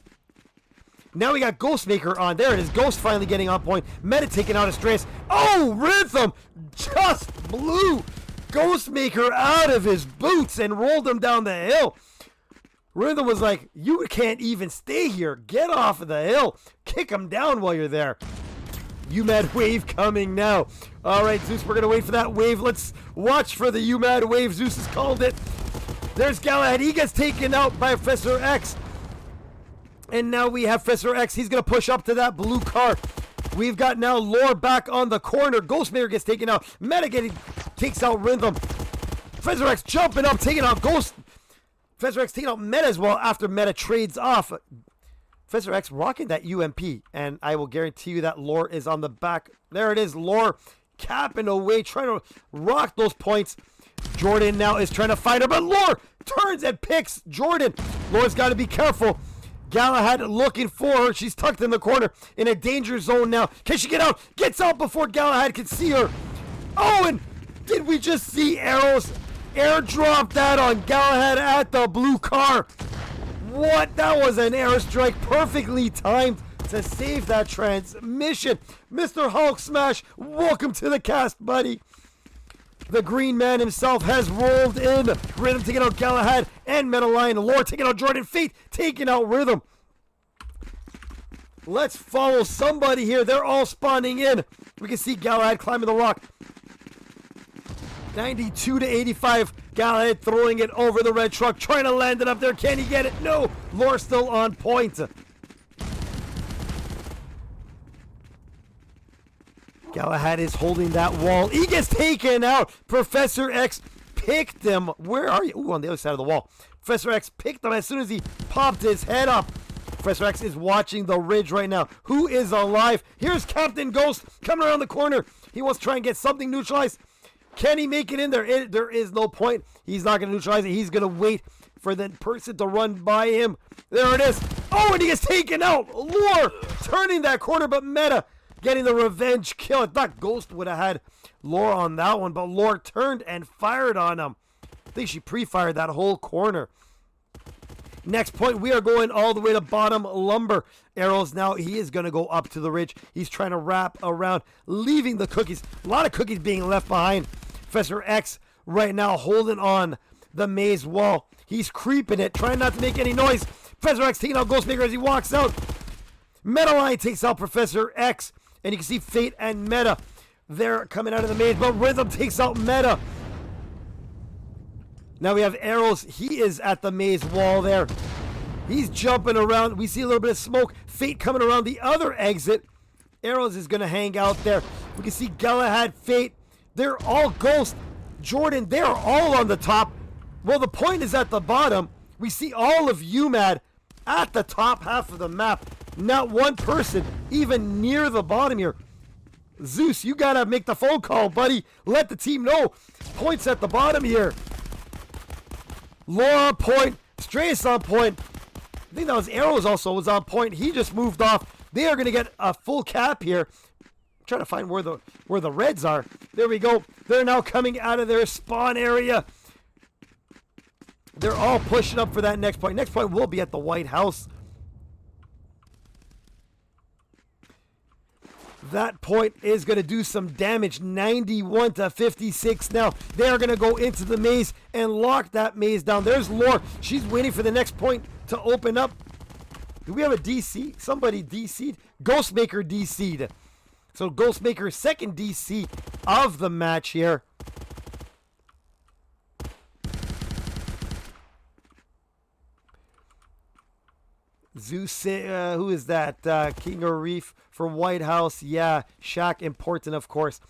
C: Now we got Ghostmaker on. There it is. Ghost finally getting on point. Meta taking out Estrellas. Oh, Rhythm just blew Ghostmaker out of his boots and rolled him down the hill. Rhythm was like, you can't even stay here. Get off of the hill. Kick him down while you're there. UMAD wave coming now. All right, Zeus, we're going to wait for that wave. Let's watch for the UMAD wave. Zeus has called it. There's Galahad. He gets taken out by Professor X. And now we have Professor X. He's going to push up to that blue car. We've got now Lore back on the corner. Ghostmaker gets taken out. Meta takes out Rhythm. Professor X jumping up, taking out Ghost. Professor X taking out Meta as well after Meta trades off. Professor X rocking that UMP, and I will guarantee you that Lore is on the back. There it is, Lore capping away, trying to rock those points. Jordan now is trying to fight her, but Lore turns and picks Jordan. Lore's got to be careful. Galahad looking for her. She's tucked in the corner in a danger zone now. Can she get out? Gets out before Galahad can see her. Oh, and did we just see Arrows airdrop that on Galahad at the blue car? What? That was an airstrike perfectly timed to save that transmission. Mr. Hulk Smash, welcome to the cast, buddy. The Green Man himself has rolled in. Rhythm taking out Galahad and Meta Lion. Lore taking out Jordan. Fate taking out Rhythm. Let's follow somebody here. They're all spawning in. We can see Galahad climbing the rock. 92 to 85. Galahad throwing it over the red truck. Trying to land it up there. Can he get it? No. Lore still on point. Galahad is holding that wall. He gets taken out. Professor X picked him. Where are you? Ooh, on the other side of the wall. Professor X picked him as soon as he popped his head up. Professor X is watching the ridge right now. Who is alive? Here's Captain Ghost coming around the corner. He wants to try and get something neutralized. Can he make it in there? There is no point. He's not going to neutralize it. He's going to wait for the person to run by him. There it is. Oh, and he gets taken out. Lore turning that corner, but Meta getting the revenge kill. I thought Ghost would have had Lore on that one, but Lore turned and fired on him. I think she pre-fired that whole corner. Next point, we are going all the way to bottom lumber. Arrows now, he is going to go up to the ridge. He's trying to wrap around, leaving the cookies. A lot of cookies being left behind. Professor X right now holding on the maze wall. He's creeping it, trying not to make any noise. Professor X taking out Ghostmaker as he walks out. Meta Lion takes out Professor X. And you can see Fate and Meta. They're coming out of the maze, but Rhythm takes out Meta. Now we have Arrows. He is at the maze wall there. He's jumping around. We see a little bit of smoke. Fate coming around the other exit. Arrows is going to hang out there. We can see Galahad, Fate. They're all Ghost. Jordan, they're all on the top. Well, the point is at the bottom. We see all of UMAD at the top half of the map. Not one person even near the bottom here. Zeus, you gotta make the phone call, buddy. Let the team know. Points at the bottom here. Lore on point. Estrellas on point. I think that was Arrows also was on point. He just moved off. They are gonna get a full cap here. I'm trying to find where the Reds are. There we go. They're now coming out of their spawn area. They're all pushing up for that next point. Next point will be at the White House. That point is going to do some damage. 91 to 56 now. They are going to go into the maze and lock that maze down. There's Lore. She's waiting for the next point to open up. Do we have a DC? Somebody DC'd? Ghostmaker DC'd. So Ghostmaker second DC of the match here. Zeus, who is that? King of Reef for White House. Yeah, Shack important, of course.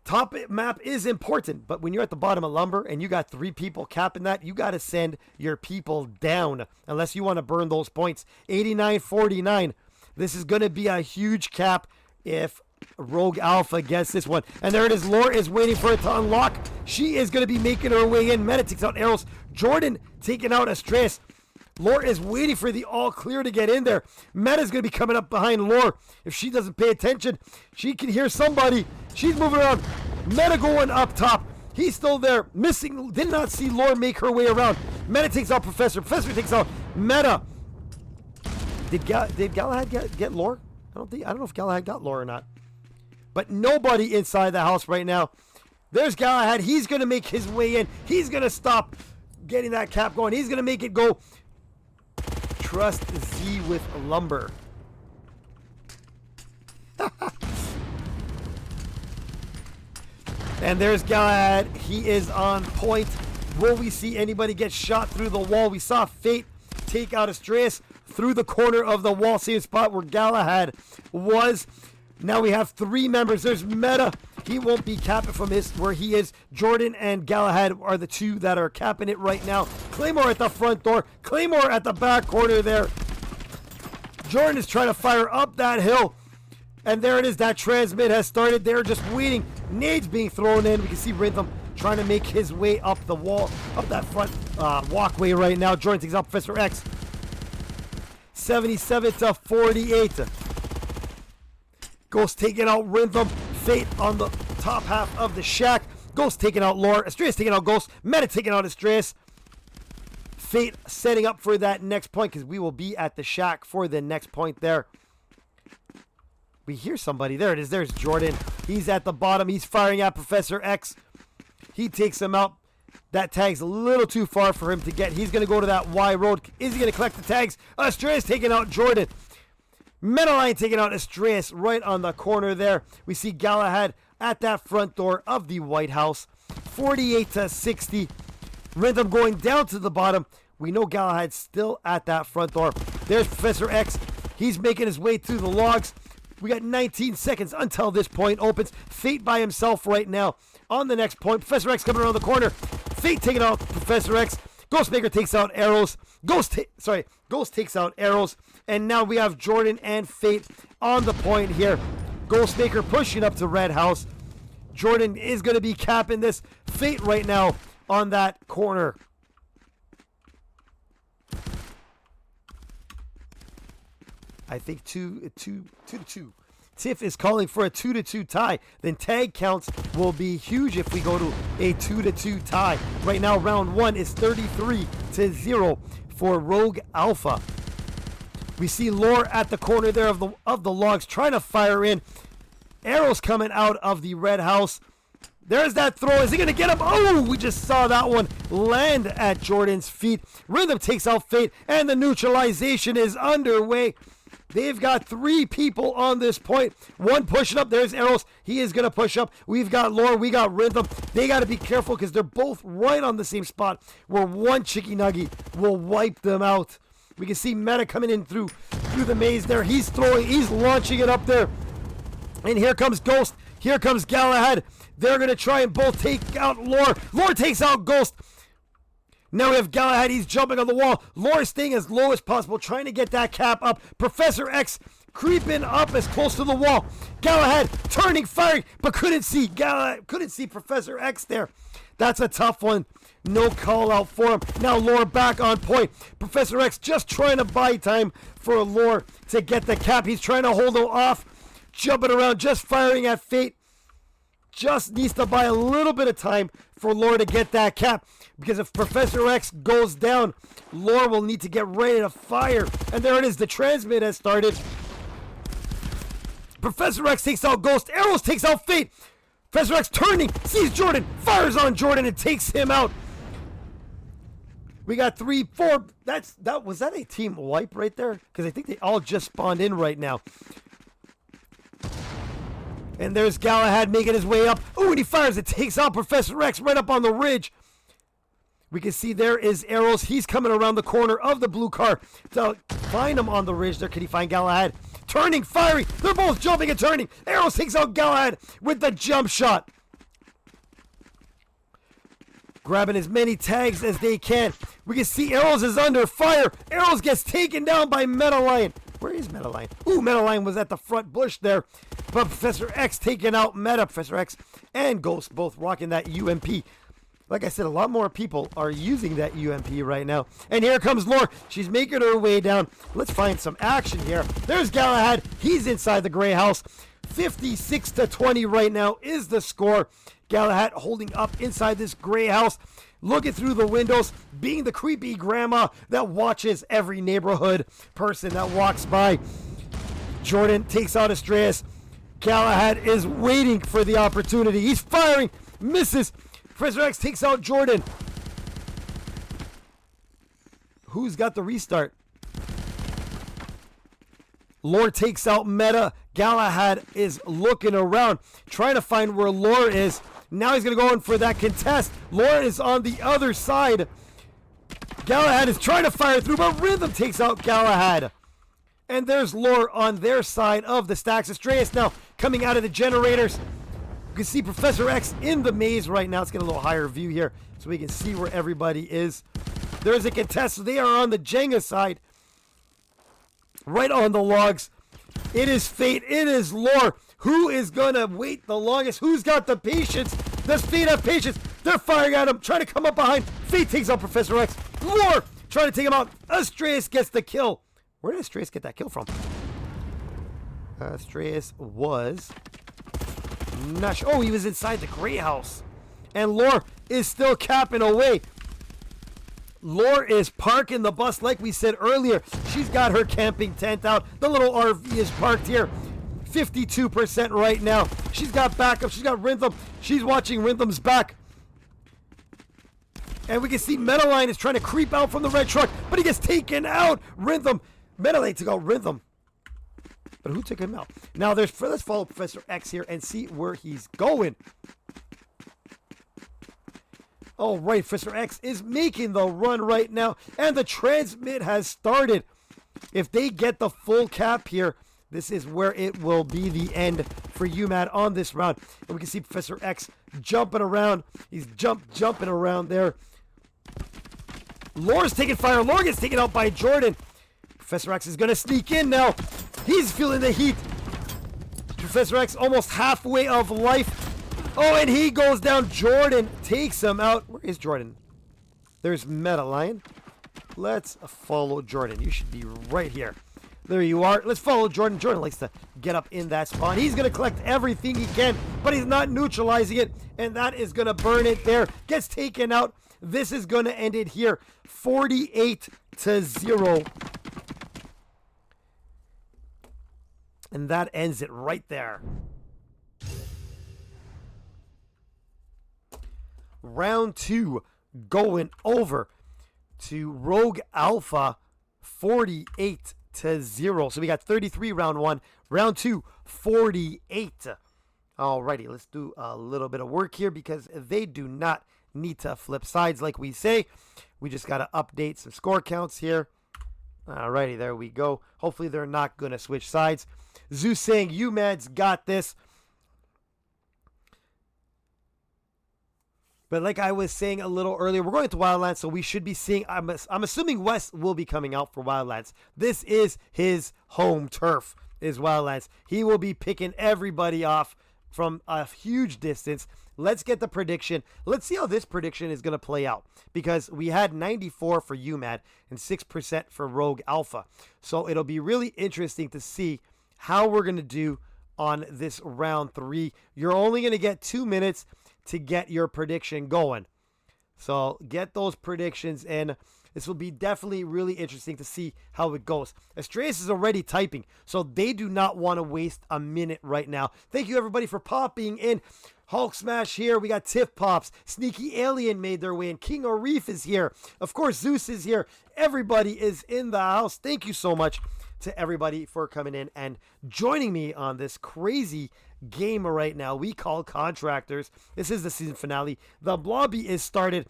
C: Top map is important, but when you're at the bottom of Lumber and you got 3 people capping that, you got to send your people down unless you want to burn those points. 89-49. This is going to be a huge cap if Rogue Alpha gets this one. And there it is. Lore is waiting for it to unlock. She is going to be making her way in. Meta takes out arrows. Jordan taking out Astras. Lore is waiting for the all clear to get in there. Meta's going to be coming up behind Lore. If she doesn't pay attention, she can hear somebody. She's moving around. Meta going up top. He's still there. Missing. Did not see Lore make her way around. Meta takes out Professor. Professor takes out Meta. Did Galahad get Lore? I don't know if Galahad got Lore or not. But nobody inside the house right now. There's Galahad. He's going to make his way in. He's going to stop getting that cap going. He's going to make it go. Trust Z with Lumber. And there's Galahad. He is on point. Will we see anybody get shot through the wall? We saw Fate take out Astras through the corner of the wall. Same spot where Galahad was. Now we have 3 members. There's Meta. He won't be capping from where he is. Jordan and Galahad are the 2 that are capping it right now. Claymore at the front door. Claymore at the back corner there. Jordan is trying to fire up that hill. And there it is. That transmit has started. They're just waiting. Nades being thrown in. We can see Rhythm trying to make his way up the wall, up that front walkway right now. Jordan takes out Professor X. 77-48. Ghost taking out Rhythm. Fate on the top half of the shack. Ghost taking out Lore. Astras taking out Ghost. Meta taking out Astras. Fate setting up for that next point because we will be at the shack for the next point there. We hear somebody. There it is. There's Jordan. He's at the bottom. He's firing at Professor X. He takes him out. That tag's a little too far for him to get. He's going to go to that Y road. Is he going to collect the tags? Astras taking out Jordan. Metaline taking out Astras right on the corner there. We see Galahad at that front door of the White House. 48-60. Rhythm going down to the bottom. We know Galahad's still at that front door. There's Professor X. He's making his way through the logs. We got 19 seconds until this point opens. Fate by himself right now on the next point. Professor X coming around the corner. Fate taking out Professor X. Ghostmaker takes out arrows. Ghost takes out arrows. And now we have Jordan and Fate on the point here. Ghostmaker pushing up to Red House. Jordan is going to be capping this. Fate right now on that corner. I think 2-2. Tiff is calling for a 2-2 tie. Then tag counts will be huge if we go to a 2-2 tie. Right now, round 1 is 33-0 for Rogue Alpha. We see Lore at the corner there of the logs trying to fire in. Arrows coming out of the Red House. There's that throw. Is he going to get him? Oh, we just saw that one land at Jordan's feet. Rhythm takes out Fate, and the neutralization is underway. They've got 3 people on this point. One pushing up. There's arrows. He is going to push up. We've got Lore. We got Rhythm. They got to be careful because they're both right on the same spot where one Chicky Nuggy will wipe them out. We can see Meta coming in through the maze there. He's throwing. He's launching it up there. And here comes Ghost. Here comes Galahad. They're going to try and both take out Lore. Lore takes out Ghost. Now we have Galahad. He's jumping on the wall. Lore staying as low as possible, trying to get that cap up. Professor X creeping up as close to the wall. Galahad turning, firing, but couldn't see Professor X there. That's a tough one. No call out for him. Now Lore back on point. Professor X just trying to buy time for Lore to get the cap. He's trying to hold him off. Jumping around, just firing at Fate. Just needs to buy a little bit of time for Lore to get that cap. Because if Professor X goes down, Lore will need to get ready to fire. And there it is. The transmit has started. Professor X takes out Ghost. Arrows takes out Fate. Professor X turning, sees Jordan, fires on Jordan and takes him out. We got 3, 4. Was that a team wipe right there? Because I think they all just spawned in right now. And there's Galahad making his way up. Oh, and he fires. It takes out Professor X right up on the ridge. We can see there is Arrows. He's coming around the corner of the blue car to find him on the ridge there. Can he find Galahad? Turning, firing. They're both jumping and turning. Arrows takes out Galahad with the jump shot. Grabbing as many tags as they can. We can see Arrows is under fire. Arrows gets taken down by Meta Lion. Where is Meta Lion? Ooh, Meta Lion was at the front bush there. But Professor X taking out Meta. Professor X and Ghost both rocking that UMP. Like I said, a lot more people are using that UMP right now. And here comes Lore. She's making her way down. Let's find some action here. There's Galahad. He's inside the gray house. 56-20 right now is the score. Galahad holding up inside this gray house, looking through the windows, being the creepy grandma that watches every neighborhood person that walks by. Jordan takes out Astreus. Galahad is waiting for the opportunity. He's firing, misses. Professor X takes out Jordan. Who's got the restart? Lore takes out Meta. Galahad is looking around, trying to find where Lore is. Now he's going to go in for that contest. Lore is on the other side. Galahad is trying to fire through, but Rhythm takes out Galahad. And there's Lore on their side of the stacks. Astreus now coming out of the generators. You can see Professor X in the maze right now. Let's get a little higher view here so we can see where everybody is. There's a contest. They are on the Jenga side. Right on the logs. It is Fate. It is Lore. Who is going to wait the longest? Who's got the patience? Does Fate have patience? They're firing at him. Trying to come up behind. Fate takes out Professor X. Lore trying to take him out. Astreus gets the kill. Where did Astreus get that kill from? Astreus was... not sure. Oh, he was inside the gray house. And Lore is still capping away. Lore is parking the bus like we said earlier. She's got her camping tent out. The little RV is parked here. 52% right now. She's got backup. She's got Rhythm. She's watching Rhythm's back. And we can see Metaline is trying to creep out from the red truck, but he gets taken out. Rhythm. Metaline took out Rhythm. But who took him out? Now let's follow Professor X here and see where he's going. All right, Professor X is making the run right now, and the transmit has started. If they get the full cap here, this is where it will be the end for UMAD on this round. And we can see Professor X jumping around. He's jumping around there. Lore's taking fire. Lore gets taken out by Jordan. Professor X is going to sneak in now. He's feeling the heat. Professor X almost halfway of life. Oh, and he goes down. Jordan takes him out. Where is Jordan? There's Meta Lion. Let's follow Jordan. You should be right here. There you are. Let's follow Jordan. Jordan likes to get up in that spawn. He's going to collect everything he can, but he's not neutralizing it, and that is going to burn it there. Gets taken out. This is going to end it here. 48-0. And that ends it right there. Round 2 going over to Rogue Alpha 48-0. So we got 33 round 1. Round 2, 48. Alrighty, let's do a little bit of work here because they do not need to flip sides like we say. We just got to update some score counts here. Alrighty, there we go. Hopefully they're not going to switch sides. Zeus saying UMAD's got this. But like I was saying a little earlier, we're going to Wildlands, so we should be seeing... I'm assuming Wes will be coming out for Wildlands. This is his home turf, is Wildlands. He will be picking everybody off from a huge distance. Let's get the prediction. Let's see how this prediction is going to play out. Because we had 94 for UMAD and 6% for Rogue Alpha. So it'll be really interesting to see how we're going to do on this round 3. You're only going to get 2 minutes to get your prediction going. So get those predictions in. This will be definitely really interesting to see how it goes. Astreus is already typing, so they do not want to waste a minute right now. Thank you everybody for popping in. Hulk Smash here. We got Tiff Pops. Sneaky Alien made their way in. King Arif is here. Of course, Zeus is here. Everybody is in the house. Thank you so much to everybody for coming in and joining me on this crazy game right now we call Contractors. This is the season finale. The lobby is started.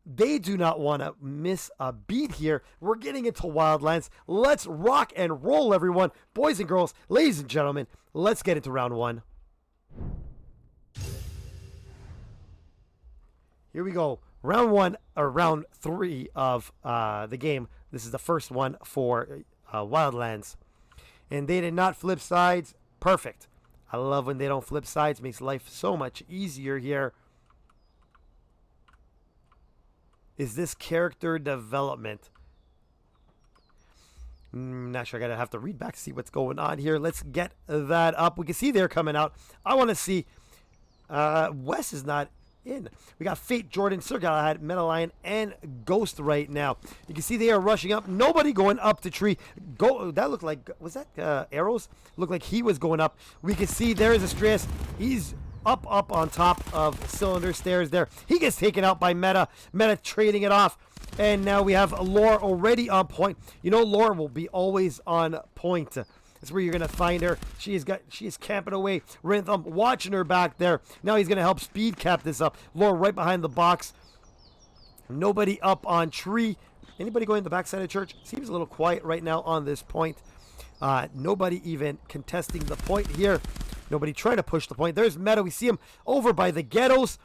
C: They do not want to miss a beat here. We're getting into Wildlands. Let's rock and roll, everyone. Boys and girls, ladies and gentlemen, let's get into round one. Here we go. Round one, or round three of the game. This is the first one for Wildlands. And they did not flip sides. Perfect. I love when they don't flip sides. Makes life so much easier here. Is this character development? Not sure. I gotta have to read back to see what's going on here. Let's get that up. We can see they're coming out. I want to see. Wes is not in. We got Fate, Jordan, Sir Galahad, Metalion, and Ghost right now. You can see they are rushing up. Nobody going up the tree. That looked like, was that arrows? Looked like he was going up. We can see there is a stress. He's up on top of cylinder stairs there. He gets taken out by Meta. Meta trading it off. And now we have Lore already on point. You know, Lore will be always on point. That's where you're going to find her. She is camping away. Rhythm watching her back there. Now he's going to help speed cap this up. Lore right behind the box. Nobody up on tree. Anybody going to the backside of church? Seems a little quiet right now on this point. Nobody even contesting the point here. Nobody trying to push the point. There's Meta. We see him over by the ghettos.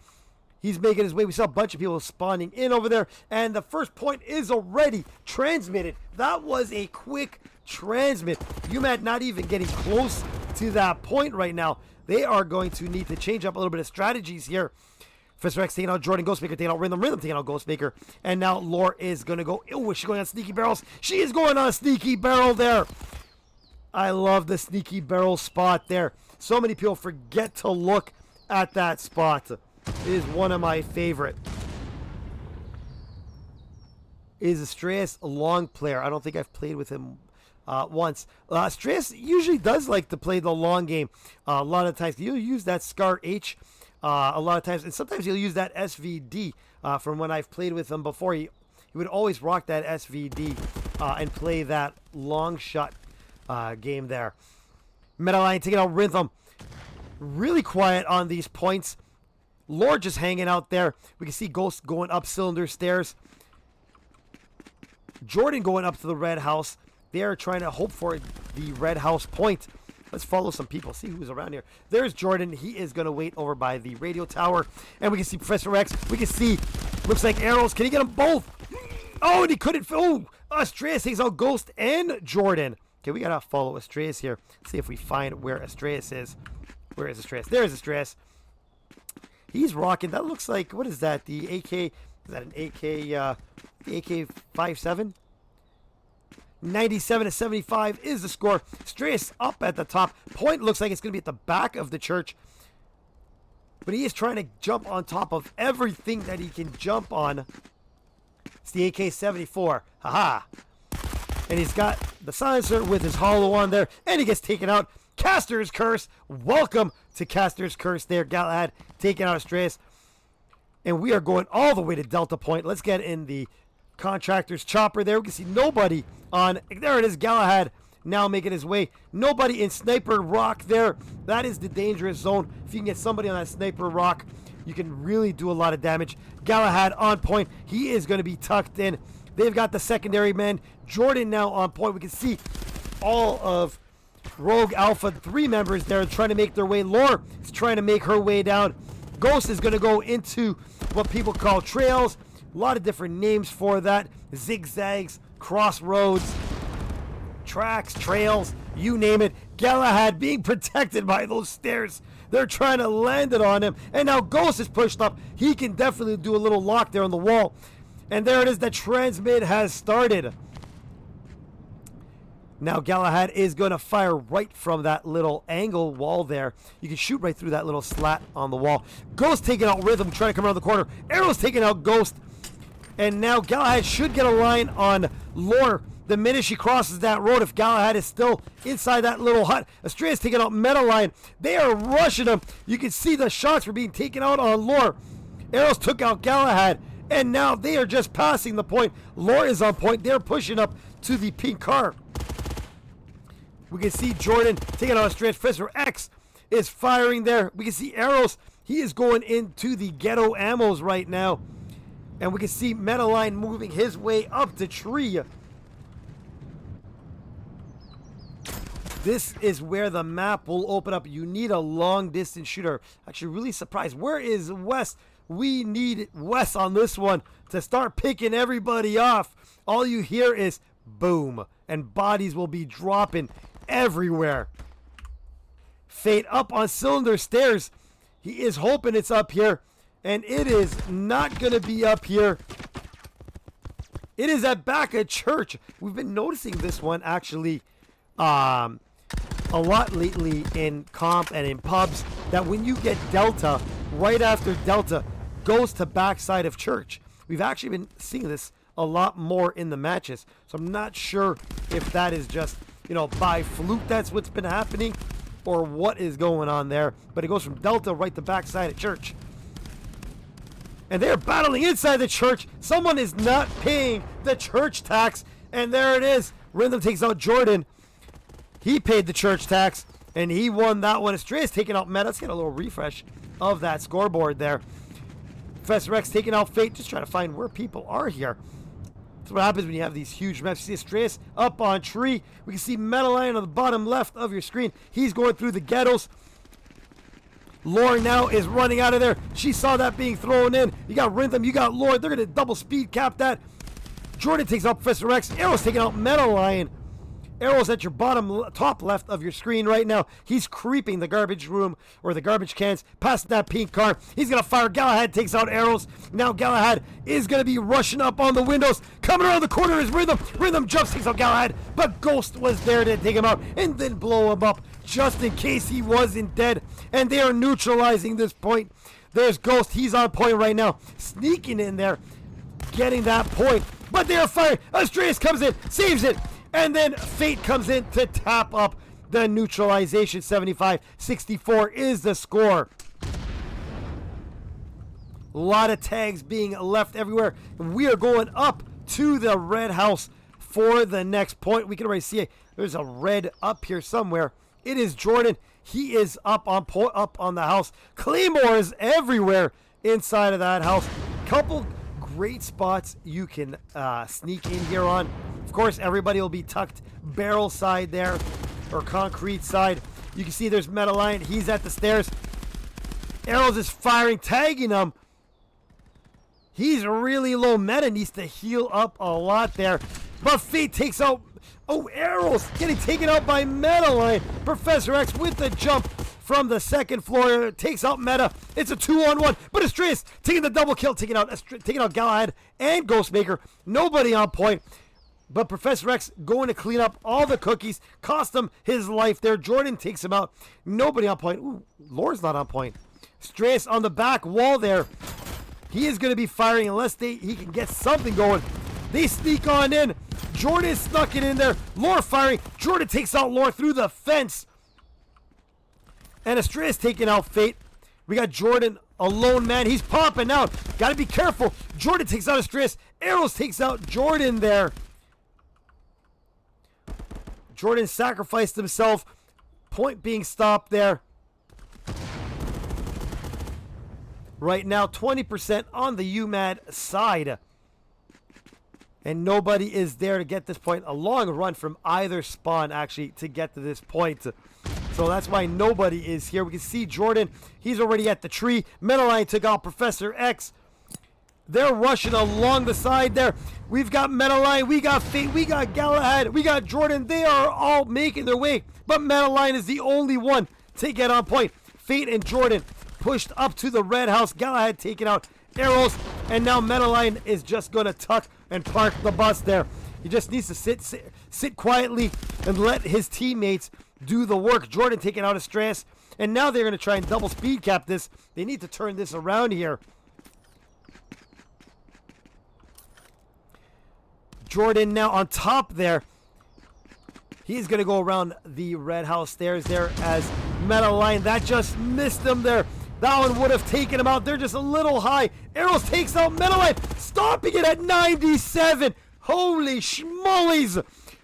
C: He's making his way. We saw a bunch of people spawning in over there. And the first point is already transmitted. That was a quick transmit. UMAD not even getting close to that point right now. They are going to need to change up a little bit of strategies here. Professor X taking out Jordan, Ghostmaker taking out Rhythm, Rhythm taking out Ghostmaker. And now Lore is going to go. Oh, is she going on sneaky barrels? She is going on a sneaky barrel there. I love the sneaky barrel spot there. So many people forget to look at that spot. It is one of my favorite. Is Astreus a long player? I don't think I've played with him once. Astreus usually does like to play the long game. A lot of times he'll use that Scar H a lot of times. And sometimes he'll use that SVD from when I've played with him before. He would always rock that SVD and play that long shot game there. Metalion taking out Rhythm. Really quiet on these points. Lore just hanging out there. We can see Ghost going up cylinder stairs. Jordan going up to the red house. They are trying to hope for the red house point. Let's follow some people. See who's around here. There's Jordan. He is going to wait over by the radio tower. And we can see Professor X. We can see, looks like arrows. Can he get them both? Oh, and he couldn't. Oh, Astreus takes out Ghost and Jordan. Okay, we got to follow Astreus here. See if we find where Astreus is. Where is Astreus? There's Astreus. He's rocking. That looks like, what is that? The AK, is that an AK, AK-57? 97-75 is the score. Astreus up at the top. Point looks like it's going to be at the back of the church. But he is trying to jump on top of everything that he can jump on. It's the AK-74. Haha. And he's got the silencer with his hollow on there. And he gets taken out. Caster's Curse. Welcome to Caster's Curse there. Galahad taking out Astreus. And we are going all the way to Delta Point. Let's get in the contractor's chopper there. We can see nobody on. There it is. Galahad now making his way. Nobody in Sniper Rock there. That is the dangerous zone. If you can get somebody on that Sniper Rock, you can really do a lot of damage. Galahad on point. He is going to be tucked in. They've got the secondary men. Jordan now on point. We can see all of Rogue Alpha 3 members there trying to make their way. Lore is trying to make her way down. Ghost is going to go into what people call trails. A lot of different names for that. Zigzags, crossroads, tracks, trails, you name it. Galahad being protected by those stairs. They're trying to land it on him. And now Ghost is pushed up. He can definitely do a little lock there on the wall. And there it is. The transmit has started. Now Galahad is going to fire right from that little angle wall there. You can shoot right through that little slat on the wall. Ghost taking out Rhythm, trying to come around the corner. Arrow's taking out Ghost. And now Galahad should get a line on Lore the minute she crosses that road. If Galahad is still inside that little hut. Astreus taking out Metalion. They are rushing him. You can see the shots were being taken out on Lore. Arrows took out Galahad. And now they are just passing the point. Lore is on point. They're pushing up to the pink car. We can see Jordan taking out Astreus. Professor X is firing there. We can see Arrows. He is going into the ghetto ammos right now. And we can see Metaline moving his way up the tree. This is where the map will open up. You need a long distance shooter. Actually, really surprised. Where is Wes? We need Wes on this one to start picking everybody off. All you hear is boom, and bodies will be dropping everywhere. Fate up on Cylinder Stairs. He is hoping it's up here, and it is not going to be up here. It is at back of church. We've been noticing this one actually a lot lately in comp and in pubs, that when you get Delta, right after Delta goes to backside of church. We've actually been seeing this a lot more in the matches. So I'm not sure if that is just, by fluke that's what's been happening, or what is going on there. But it goes from Delta right to backside of church. And they're battling inside the church. Someone is not paying the church tax. And there it is. Rhythm takes out Jordan. He paid the church tax, and he won that one. Estrada's taking out Meta. Let's get a little refresh of that scoreboard there. Professor X taking out Fate, just trying to find where people are here. That's what happens when you have these huge maps. You see Estrada up on tree. We can see Metaline on the bottom left of your screen. He's going through the ghettos. Lore now is running out of there. She saw that being thrown in. You got Rhythm, you got Lore. They're going to double speed cap that. Jordan takes out Professor X. Arrow's taking out Metaline. Arrow's at your top left of your screen right now. He's creeping the garbage room, or the garbage cans, past that pink car. He's going to fire. Galahad takes out Arrows. Now Galahad is going to be rushing up on the windows. Coming around the corner is Rhythm. Rhythm jumps, takes out Galahad, but Ghost was there to take him out and then blow him up just in case he wasn't dead. And they are neutralizing this point. There's Ghost. He's on point right now. Sneaking in there, getting that point. But they are firing. Estrada comes in, saves it. And then Fate comes in to tap up the neutralization. 75-64 is the score. A lot of tags being left everywhere. We are going up to the red house for the next point. We can already see it. There's a red up here somewhere. It is Jordan. He is up on the house. Claymores everywhere inside of that house. Couple great spots you can sneak in here on. Of course, everybody will be tucked barrel side there, or concrete side. You can see there's Metaline. He's at the stairs. Arrows is firing, tagging him. He's really low. Meta needs to heal up a lot there. But Fate takes out... Oh, Arrows getting taken out by Metaline. Professor X with the jump from the second floor takes out Meta. It's a 2-on-1. But Estrada taking the double kill, taking out Galahad and Ghostmaker. Nobody on point. But Professor X going to clean up all the cookies. Cost him his life there. Jordan takes him out. Nobody on point. Ooh, Lore's not on point. Strays on the back wall there. He is going to be firing unless he can get something going. They sneak on in. Jordan snuck it in there. Lore firing. Jordan takes out Lore through the fence. And Estrada's taking out Fate. We got Jordan, a lone man. He's popping out. Got to be careful. Jordan takes out Estrada. Arrows takes out Jordan there. Jordan sacrificed himself. Point being stopped there. Right now, 20% on the UMAD side. And nobody is there to get this point. A long run from either spawn, actually, to get to this point. So that's why nobody is here. We can see Jordan. He's already at the tree. Metaline took out Professor X. They're rushing along the side there. We've got Metaline, we got Fate, we got Galahad, we got Jordan. They are all making their way. But Metaline is the only one to get on point. Fate and Jordan pushed up to the red house. Galahad taking out Arrows. And now Metaline is just going to tuck and park the bus there. He just needs to sit quietly and let his teammates do the work. Jordan taking out Estrada. And now they're going to try and double speed cap this. They need to turn this around here. Jordan now on top there. He's going to go around the red house stairs there as Metaline. That just missed him there. That one would have taken him out. They're just a little high. Arrows takes out Metaline, stopping it at 97. Holy schmollies.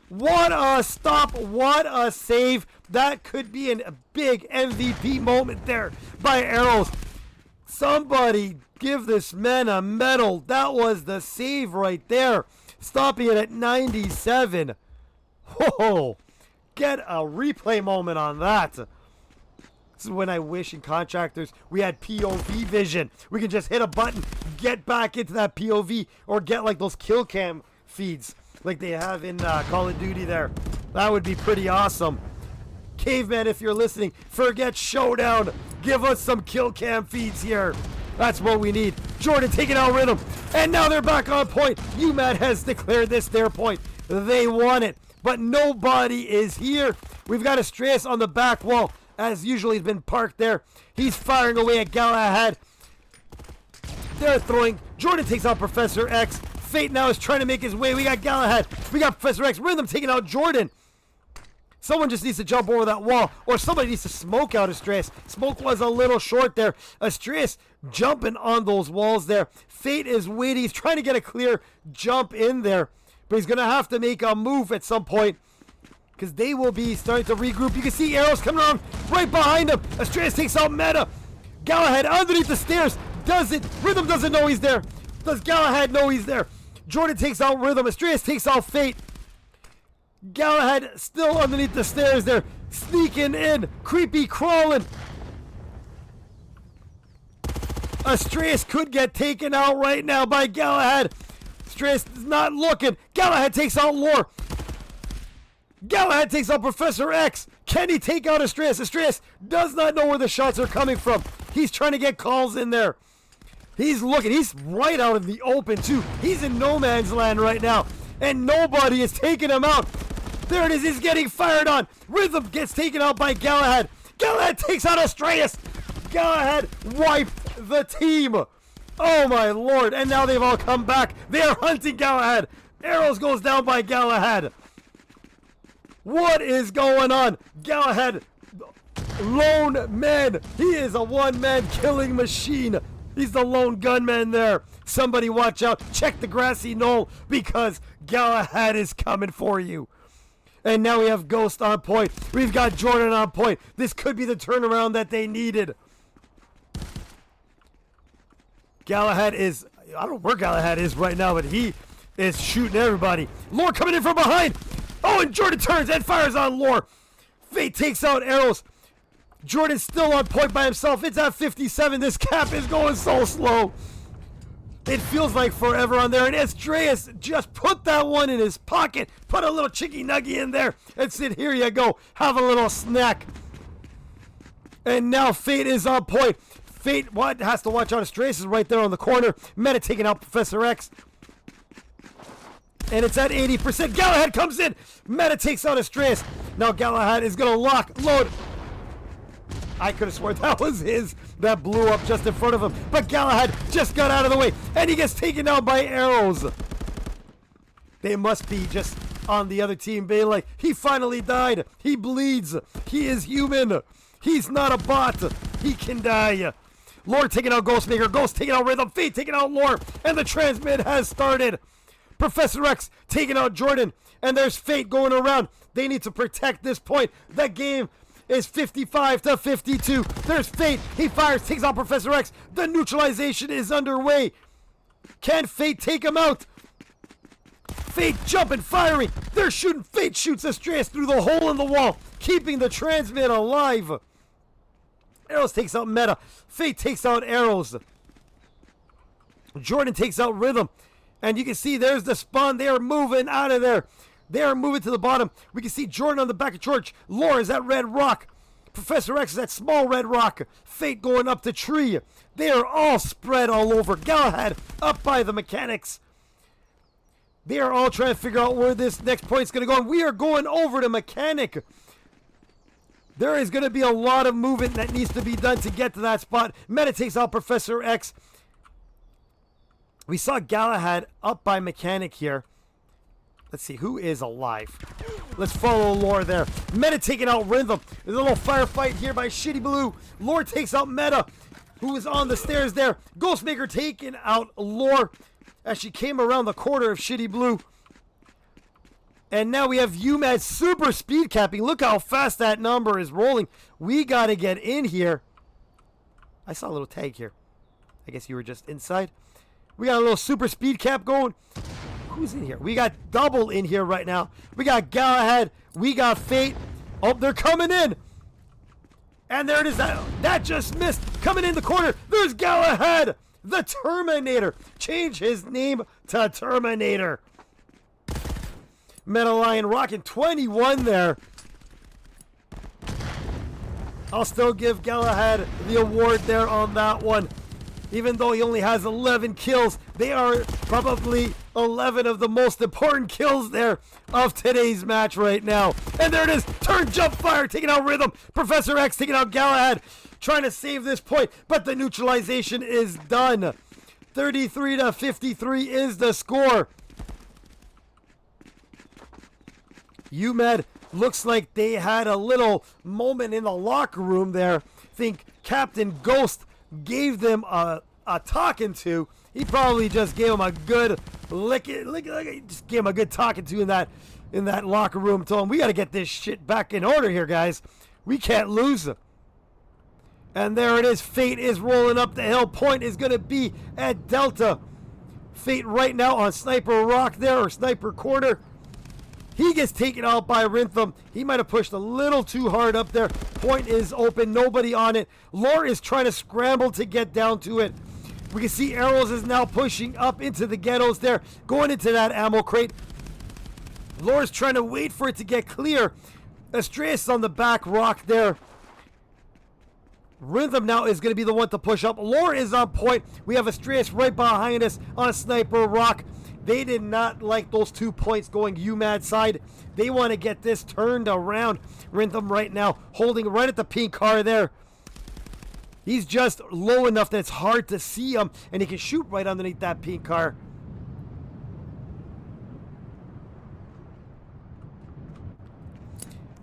C: What a stop. What a save. That could be a big MVP moment there by Arrows. Somebody give this man a medal. That was the save right there. Stopping it at 97. Whoa. Get a replay moment on that. This is when I wish in contractors we had POV vision. We can just hit a button, get back into that POV, or get like those kill cam feeds like they have in Call of Duty there. That would be pretty awesome. Caveman, if you're listening, forget Showdown. Give us some kill cam feeds here. That's what we need. Jordan taking out Rhythm. And now they're back on point. UMAD has declared this their point. They won it. But nobody is here. We've got Astreus on the back wall. As usual, he's been parked there. He's firing away at Galahad. They're throwing. Jordan takes out Professor X. Fate now is trying to make his way. We got Galahad. We got Professor X. Rhythm taking out Jordan. Someone just needs to jump over that wall, or somebody needs to smoke out Astreus. Smoke was a little short there. Astreus jumping on those walls there. Fate is waiting. He's trying to get a clear jump in there, but he's going to have to make a move at some point because they will be starting to regroup. You can see arrows coming on right behind him. Astreus takes out Meta. Galahad underneath the stairs. Does it? Rhythm doesn't know he's there. Does Galahad know he's there? Jordan takes out Rhythm. Astreus takes out Fate. Galahad still underneath the stairs there, sneaking in, creepy crawling. Astreus could get taken out right now by Galahad. Astreus is not looking. Galahad takes out Lore. Galahad takes out Professor X. Can he take out Astreus? Astreus does not know where the shots are coming from. He's trying to get calls in there. He's looking. He's right out in the open too. He's in no man's land right now, and nobody is taking him out. There it is. He's getting fired on. Rhythm gets taken out by Galahad. Galahad takes out Astreus. Galahad wiped the team. Oh my lord. And now they've all come back. They are hunting Galahad. Arrows goes down by Galahad. What is going on? Galahad, lone man. He is a one-man killing machine. He's the lone gunman there. Somebody watch out. Check the grassy knoll because Galahad is coming for you. And now we have Ghost on point. We've got Jordan on point. This could be the turnaround that they needed. Galahad is, I don't know where Galahad is right now, but he is shooting everybody. Lore coming in from behind. Oh, and Jordan turns and fires on Lore. Fate takes out arrows. Jordan's still on point by himself. It's at 57. This cap is going so slow. It feels like forever on there. And Astreus just put that one in his pocket. Put a little chicky nugget in there and said, here you go. Have a little snack. And now Fate is on point. Fate has to watch out. Astreus is right there on the corner. Meta taking out Professor X. And it's at 80%. Galahad comes in. Meta takes out Astreus. Now Galahad is going to load. I could have sworn that was his. That blew up just in front of him. But Galahad just got out of the way. And he gets taken out by arrows. They must be just on the other team being like, he finally died. He bleeds. He is human. He's not a bot. He can die. Lore taking out Ghostmaker. Ghost taking out Rhythm. Fate taking out Lore. And the transmit has started. Professor X taking out Jordan. And there's Fate going around. They need to protect this point. That game is 55-52. There's Fate. He fires, takes out Professor X. The neutralization is underway. Can Fate take him out? Fate jumping, firing. They're shooting. Fate shoots Astreus through the hole in the wall, keeping the transmit alive. Arrows takes out Meta. Fate takes out Arrows. Jordan takes out Rhythm. And you can see there's the spawn. They are moving out of there. They are moving to the bottom. We can see Jordan on the back of George. Lore is at Red Rock. Professor X is at Small Red Rock. Fate going up the tree. They are all spread all over. Galahad up by the mechanics. They are all trying to figure out where this next point is going to go. And we are going over to mechanic. There is going to be a lot of movement that needs to be done to get to that spot. Meta takes out Professor X. We saw Galahad up by mechanic here. Let's see, who is alive? Let's follow Lore there. Meta taking out Rhythm. There's a little firefight here by Shitty Blue. Lore takes out Meta, who is on the stairs there. Ghostmaker taking out Lore as she came around the corner of Shitty Blue. And now we have UMAD super speed capping. Look how fast that number is rolling. We got to get in here. I saw a little tag here. I guess you were just inside. We got a little super speed cap going. Who's in here? We got double in here right now. We got Galahad. We got Fate. Oh, they're coming in. And there it is. That just missed. Coming in the corner. There's Galahad. The Terminator. Change his name to Terminator. Metal Lion rocking 21 there. I'll still give Galahad the award there on that one. Even though he only has 11 kills, they are probably 11 of the most important kills there of today's match right now. And there it is. Turn, jump, fire, taking out Rhythm. Professor X taking out Galahad. Trying to save this point, but the neutralization is done. 33-53 is the score. UMAD looks like they had a little moment in the locker room there. I think Captain Ghost gave them a talking to. He probably just gave him a good just gave him a good talking to in that locker room. Told him, we got to get this shit back in order here, guys. We can't lose. And there it is. Fate is rolling up the hill. Point is going to be at Delta. Fate right now on Sniper Rock there, or Sniper Corner. He gets taken out by Rhythm. He might have pushed a little too hard up there. Point is open. Nobody on it. Lore is trying to scramble to get down to it. We can see Arrows is now pushing up into the ghettos there. Going into that ammo crate. Lore's trying to wait for it to get clear. Astreus on the back rock there. Rhythm now is going to be the one to push up. Lore is on point. We have Astreus right behind us on Sniper Rock. They did not like those 2 points going UMAD side. They want to get this turned around. Rhythm right now holding right at the pink car there. He's just low enough that it's hard to see him, and he can shoot right underneath that pink car.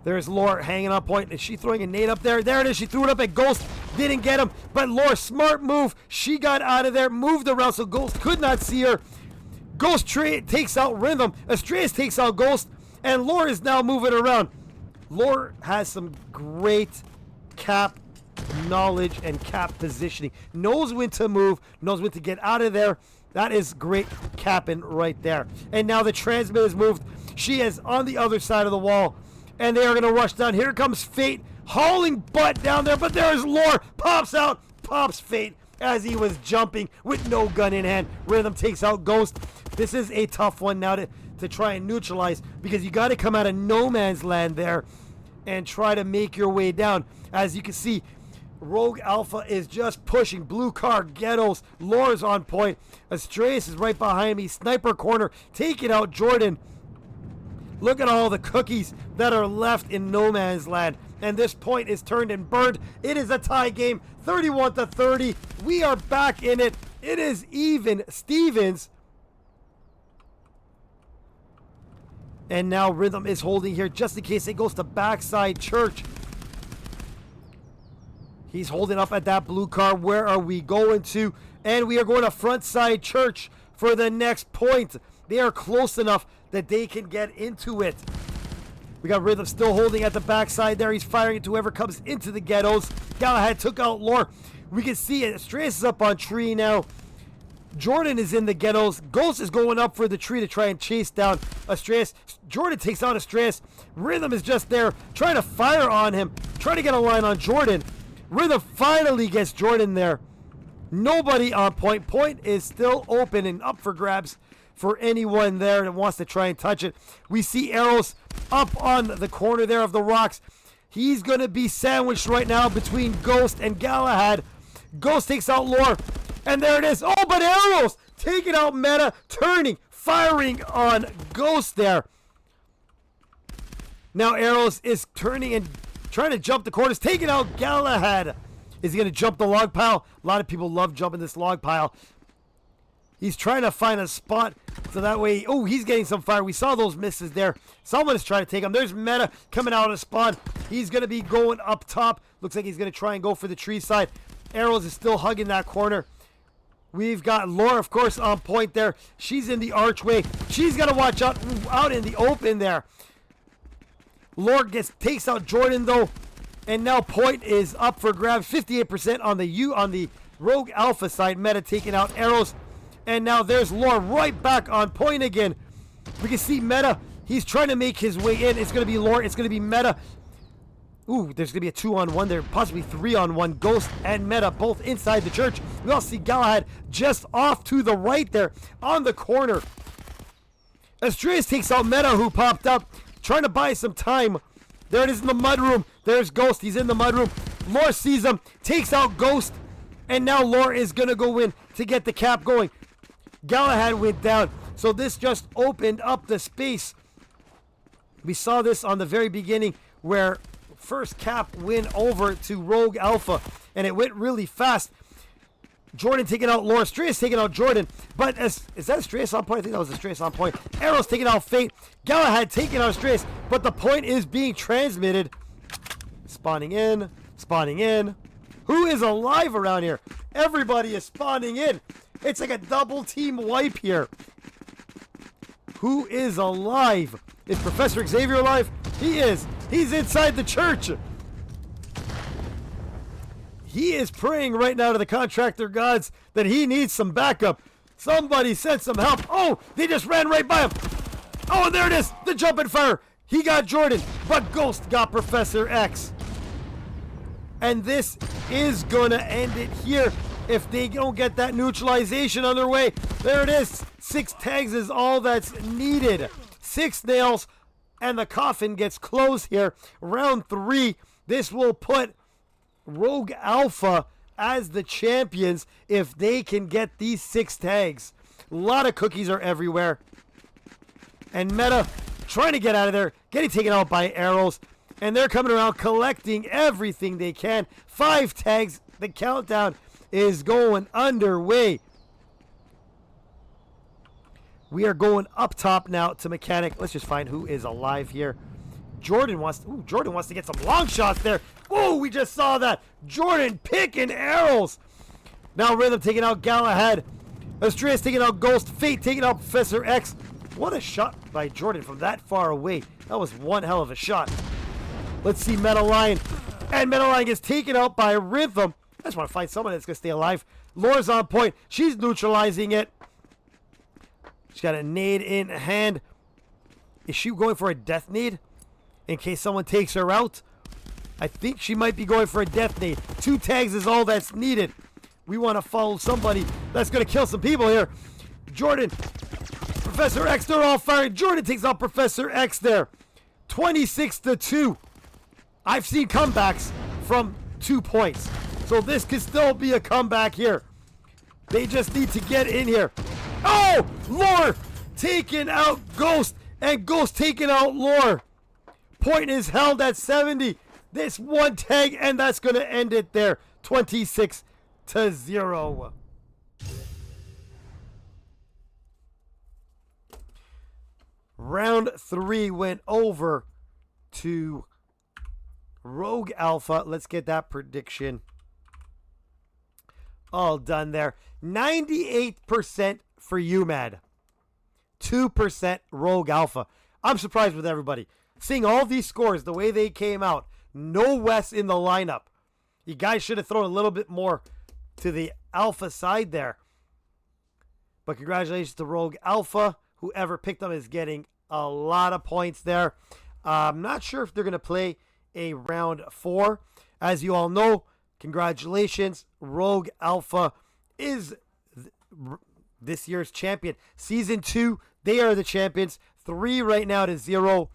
C: There's Lore hanging on point. Is she throwing a nade up there? There it is. She threw it up at Ghost. Didn't get him. But Lore, smart move. She got out of there. Moved around so Ghost could not see her. Ghost takes out Rhythm. Astreus takes out Ghost. And Lore is now moving around. Lore has some great cap knowledge and cap positioning. Knows when to move. Knows when to get out of there. That is great capping right there. And now the transmit is moved. She is on the other side of the wall. And they are going to rush down. Here comes Fate, hauling butt down there. But there is Lore. Pops out. Pops Fate as he was jumping with no gun in hand. Rhythm takes out Ghost. This is a tough one now to try and neutralize, because you got to come out of no man's land there and try to make your way down. As you can see, Rogue Alpha is just pushing. Blue car, ghettos. Lore's on point. Astreus is right behind me. Sniper Corner taking out Jordan. Look at all the cookies that are left in no man's land. And this point is turned and burned. It is a tie game, 31-30. We are back in it. It is even Stevens. And now Rhythm is holding here just in case it goes to backside church. He's holding up at that blue car. Where are we going to? And we are going to frontside church for the next point. They are close enough that they can get into it. We got Rhythm still holding at the backside there. He's firing at whoever comes into the ghettos. Galahad took out Lore. We can see it. Astreus is up on tree now. Jordan is in the ghettos. Ghost is going up for the tree to try and chase down Astreus. Jordan takes out Astreus. Rhythm is just there trying to fire on him. Trying to get a line on Jordan. Rhythm finally gets Jordan there. Nobody on point. Point is still open and up for grabs for anyone there that wants to try and touch it. We see Arrows up on the corner there of the rocks. He's going to be sandwiched right now between Ghost and Galahad. Ghost takes out Lore. And there it is. Oh, but Arrows taking out Meta, turning, firing on Ghost there. Now Arrows is turning and trying to jump the corners, taking out Galahad. Is he going to jump the log pile? A lot of people love jumping this log pile. He's trying to find a spot so that way. Oh, he's getting some fire. We saw those misses there. Someone is trying to take him. There's Meta coming out of the spawn. He's going to be going up top. Looks like he's going to try and go for the tree side. Arrows is still hugging that corner. We've got Lore, of course, on point there. She's in the archway. She's got to watch out in the open there. Lore takes out Jordan, though. And now point is up for grabs. 58% on the Rogue Alpha side, Meta taking out arrows. And now there's Lore right back on point again. We can see Meta. He's trying to make his way in. It's going to be Lore. It's going to be Meta. Ooh, there's going to be a 2-on-1 there. Possibly 3-on-1. Ghost and Meta both inside the church. We also see Galahad just off to the right there on the corner. Astreus takes out Meta, who popped up, trying to buy some time. There it is in the mudroom. There's Ghost. He's in the mudroom. Lore sees him, takes out Ghost, and now Lore is going to go in to get the cap going. Galahad went down, so this just opened up the space. We saw this on the very beginning where first cap went over to Rogue Alpha, and it went really fast. Jordan taking out Lore. Astreus taking out Jordan. But is that Astreus on point? I think that was Astreus on point. Arrows taking out Fate. Galahad taking out Astreus. But the point is being transmitted. Spawning in. Spawning in. Who is alive around here? Everybody is spawning in. It's like a double team wipe here. Who is alive? Is Professor Xavier alive? He is. He's inside the church. He is praying right now to the contractor gods that he needs some backup. Somebody send some help. Oh, they just ran right by him. Oh, and there it is. The jump and fire. He got Jordan, but Ghost got Professor X. And this is going to end it here if they don't get that neutralization on their way. There it is. 6 tags is all that's needed. 6 nails, and the coffin gets closed here. Round 3. This will put Rogue Alpha as the champions if they can get these 6 tags. A lot of cookies are everywhere. And Meta trying to get out of there, getting taken out by arrows. And they're coming around collecting everything they can. 5 tags. The countdown is going underway. We are going up top now to Mechanic. Let's just find who is alive here. Jordan wants to get some long shots there. Oh, we just saw that. Jordan picking arrows. Now Rhythm taking out Galahad. Astreus taking out Ghost. Fate taking out Professor X. What a shot by Jordan from that far away. That was one hell of a shot. Let's see Metal Lion. And Metal Lion gets taken out by Rhythm. I just want to find someone that's going to stay alive. Lore's on point. She's neutralizing it. She's got a nade in hand. Is she going for a death nade in case someone takes her out? I think she might be going for a death nade. 2 tags is all that's needed. We want to follow somebody that's going to kill some people here. Jordan, Professor X, they're all firing. Jordan takes out Professor X there. 26-2. I've seen comebacks from 2 points. So this could still be a comeback here. They just need to get in here. Oh! Lore taking out Ghost. And Ghost taking out Lore. Point is held at 70. This 1 tag, and that's going to end it there. 26-0. Round 3 went over to Rogue Alpha. Let's get that prediction all done there. 98% for UMAD. 2% Rogue Alpha. I'm surprised with everybody. Seeing all these scores, the way they came out, no Wes in the lineup. You guys should have thrown a little bit more to the Alpha side there. But congratulations to Rogue Alpha. Whoever picked them is getting a lot of points there. I'm not sure if they're going to play a round 4. As you all know, congratulations. Rogue Alpha is this year's champion. Season 2, they are the champions. 3 right now to 0.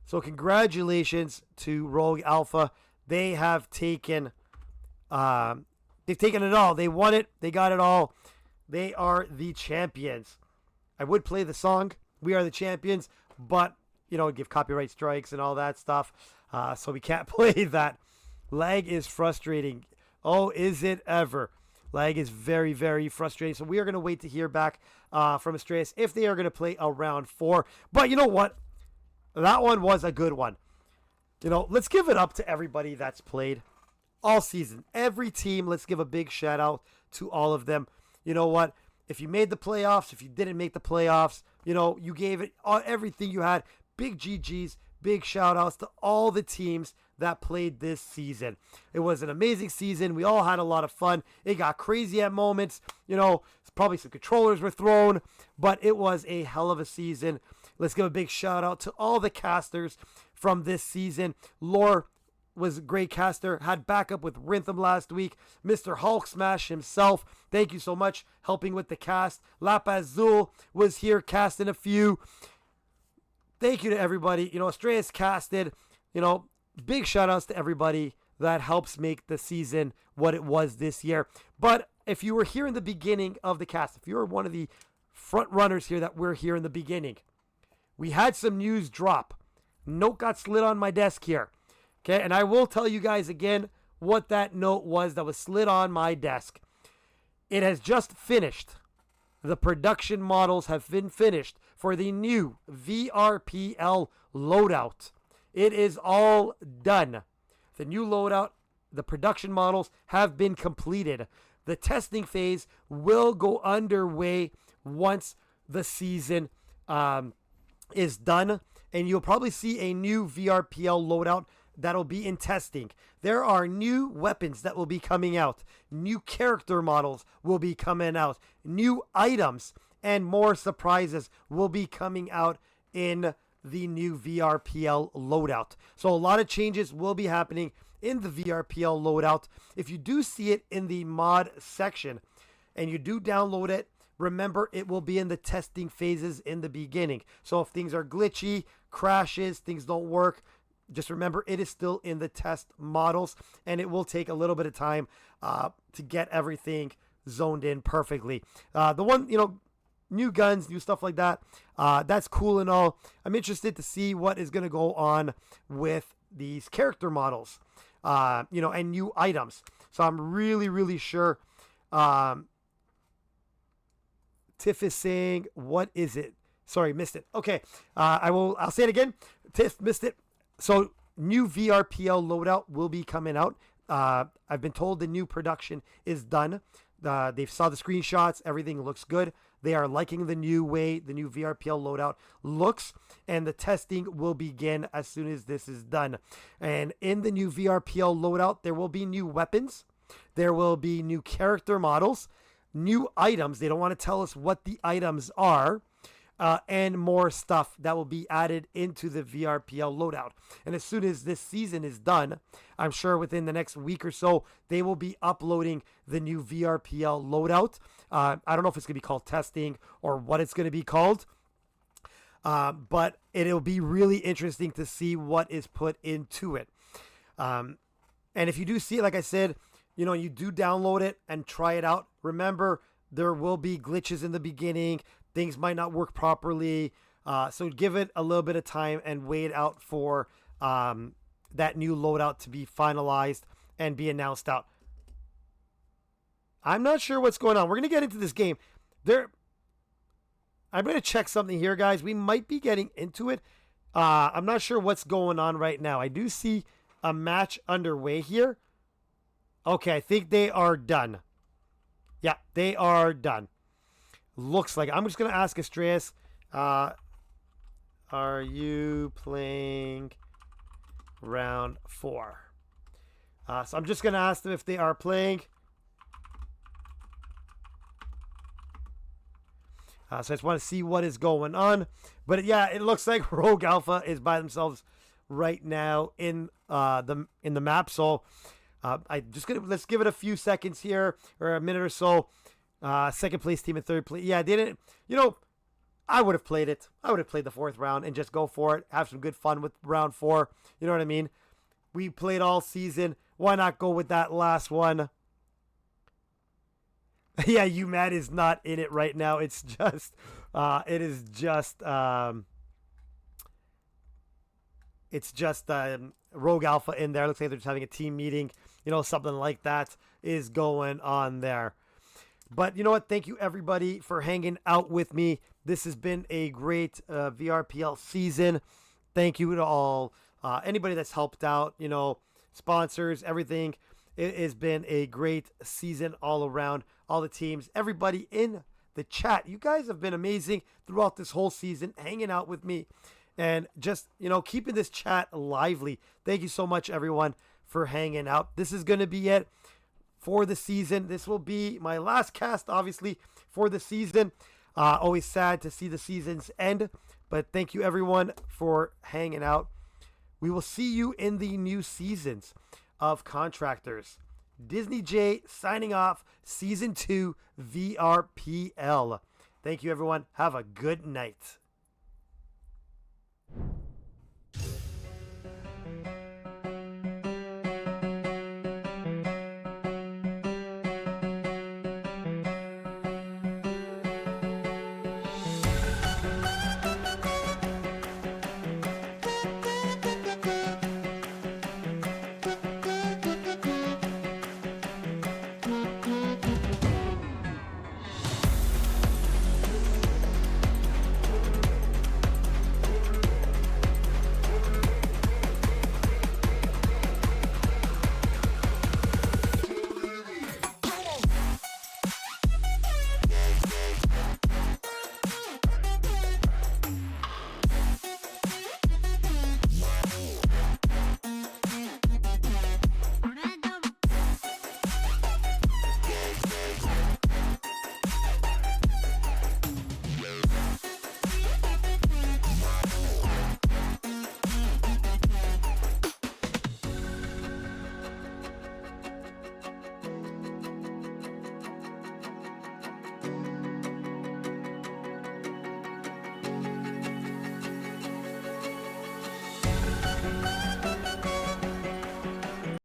C: So congratulations to Rogue Alpha. They have taken they've taken it all. They won it. They got it all. They are the champions. I would play the song, We Are the Champions, but, you know, give copyright strikes and all that stuff. So we can't play that. Lag is frustrating. Oh, is it ever? Lag is very, very frustrating. So we are going to wait to hear back from Astreus if they are going to play a round 4. But you know what? That one was a good one. You know, let's give it up to everybody that's played all season. Every team, let's give a big shout out to all of them. You know what? If you made the playoffs, if you didn't make the playoffs, you know, you gave it everything you had. Big GGs, big shout outs to all the teams that played this season. It was an amazing season. We all had a lot of fun. It got crazy at moments. Probably some controllers were thrown, but it was a hell of a season. Let's give a big shout out to all the casters from this season. Lore was a great caster, had backup with Rhythm last week. Mr. Hulk Smash himself, thank you so much, helping with the cast. Lapazul was here casting a few. Thank you to everybody. Estrellas casted. Big shout outs to everybody that helps make the season what it was this year. But if you were here in the beginning of the cast, if you were one of the front runners here that were here in the beginning, we had some news drop. Note got slid on my desk here. Okay, and I will tell you guys again what that note was that was slid on my desk. It has just finished. The production models have been finished for the new VRPL loadout. It is all done. The new loadout, the production models have been completed. The testing phase will go underway once the season is done. And you'll probably see a new VRPL loadout that'll be in testing. There are new weapons that will be coming out. New character models will be coming out. New items and more surprises will be coming out in the new VRPL loadout. So a lot of changes will be happening in the VRPL loadout. If you do see it in the mod section and you do download it, remember it will be in the testing phases in the beginning. So if things are glitchy, crashes, things don't work, just remember it is still in the test models, and it will take a little bit of time to get everything zoned in perfectly. The one, new guns, new stuff like that, that's cool and all. I'm interested to see what is going to go on with these character models, and new items. So I'm really, really sure. Tiff is saying, what is it? Sorry, missed it. Okay, I'll say it again. Tiff missed it. So new VRPL loadout will be coming out. I've been told the new production is done. They saw the screenshots. Everything looks good. They are liking the new way the new VRPL loadout looks, and the testing will begin as soon as this is done. And in the new VRPL loadout, there will be new weapons. There will be new character models, new items. They don't want to tell us what the items are. And more stuff that will be added into the VRPL loadout. And as soon as this season is done, I'm sure within the next week or so, they will be uploading the new VRPL loadout. I don't know if it's going to be called testing or what it's going to be called. But it'll be really interesting to see what is put into it. And if you do see it, like I said, you do download it and try it out. Remember, there will be glitches in the beginning. Things might not work properly. So give it a little bit of time and wait out for that new loadout to be finalized and be announced out. I'm not sure what's going on. We're going to get into this game. I'm going to check something here, guys. We might be getting into it. I'm not sure what's going on right now. I do see a match underway here. Okay, I think they are done. Yeah, they are done. Looks like. I'm just going to ask Estrellas, are you playing round 4? So I'm just going to ask them if they are playing. So I just want to see what is going on. But yeah, it looks like Rogue Alpha is by themselves right now in the map. So let's give it a few seconds here, or a minute or so. Second place team and third place. Yeah, they didn't. I would have played it. I would have played the 4th round and just go for it. Have some good fun with round 4. You know what I mean? We played all season. Why not go with that last one? Yeah, UMAD is not in it right now. It's just, Rogue Alpha in there. Looks like they're just having a team meeting. Something like that is going on there. But you know what? Thank you, everybody, for hanging out with me. This has been a great VRPL season. Thank you to all, anybody that's helped out, sponsors, everything. It has been a great season all around. All the teams, everybody in the chat. You guys have been amazing throughout this whole season, hanging out with me. and just, keeping this chat lively. Thank you so much, everyone, for hanging out. This is going to be it for the season. This will be my last cast, obviously, for the season. Always sad to see the seasons end, but thank you, everyone, for hanging out. We will see you in the new seasons of Contractors. Disney J signing off, Season 2 VRPL. Thank you, everyone. Have a good night.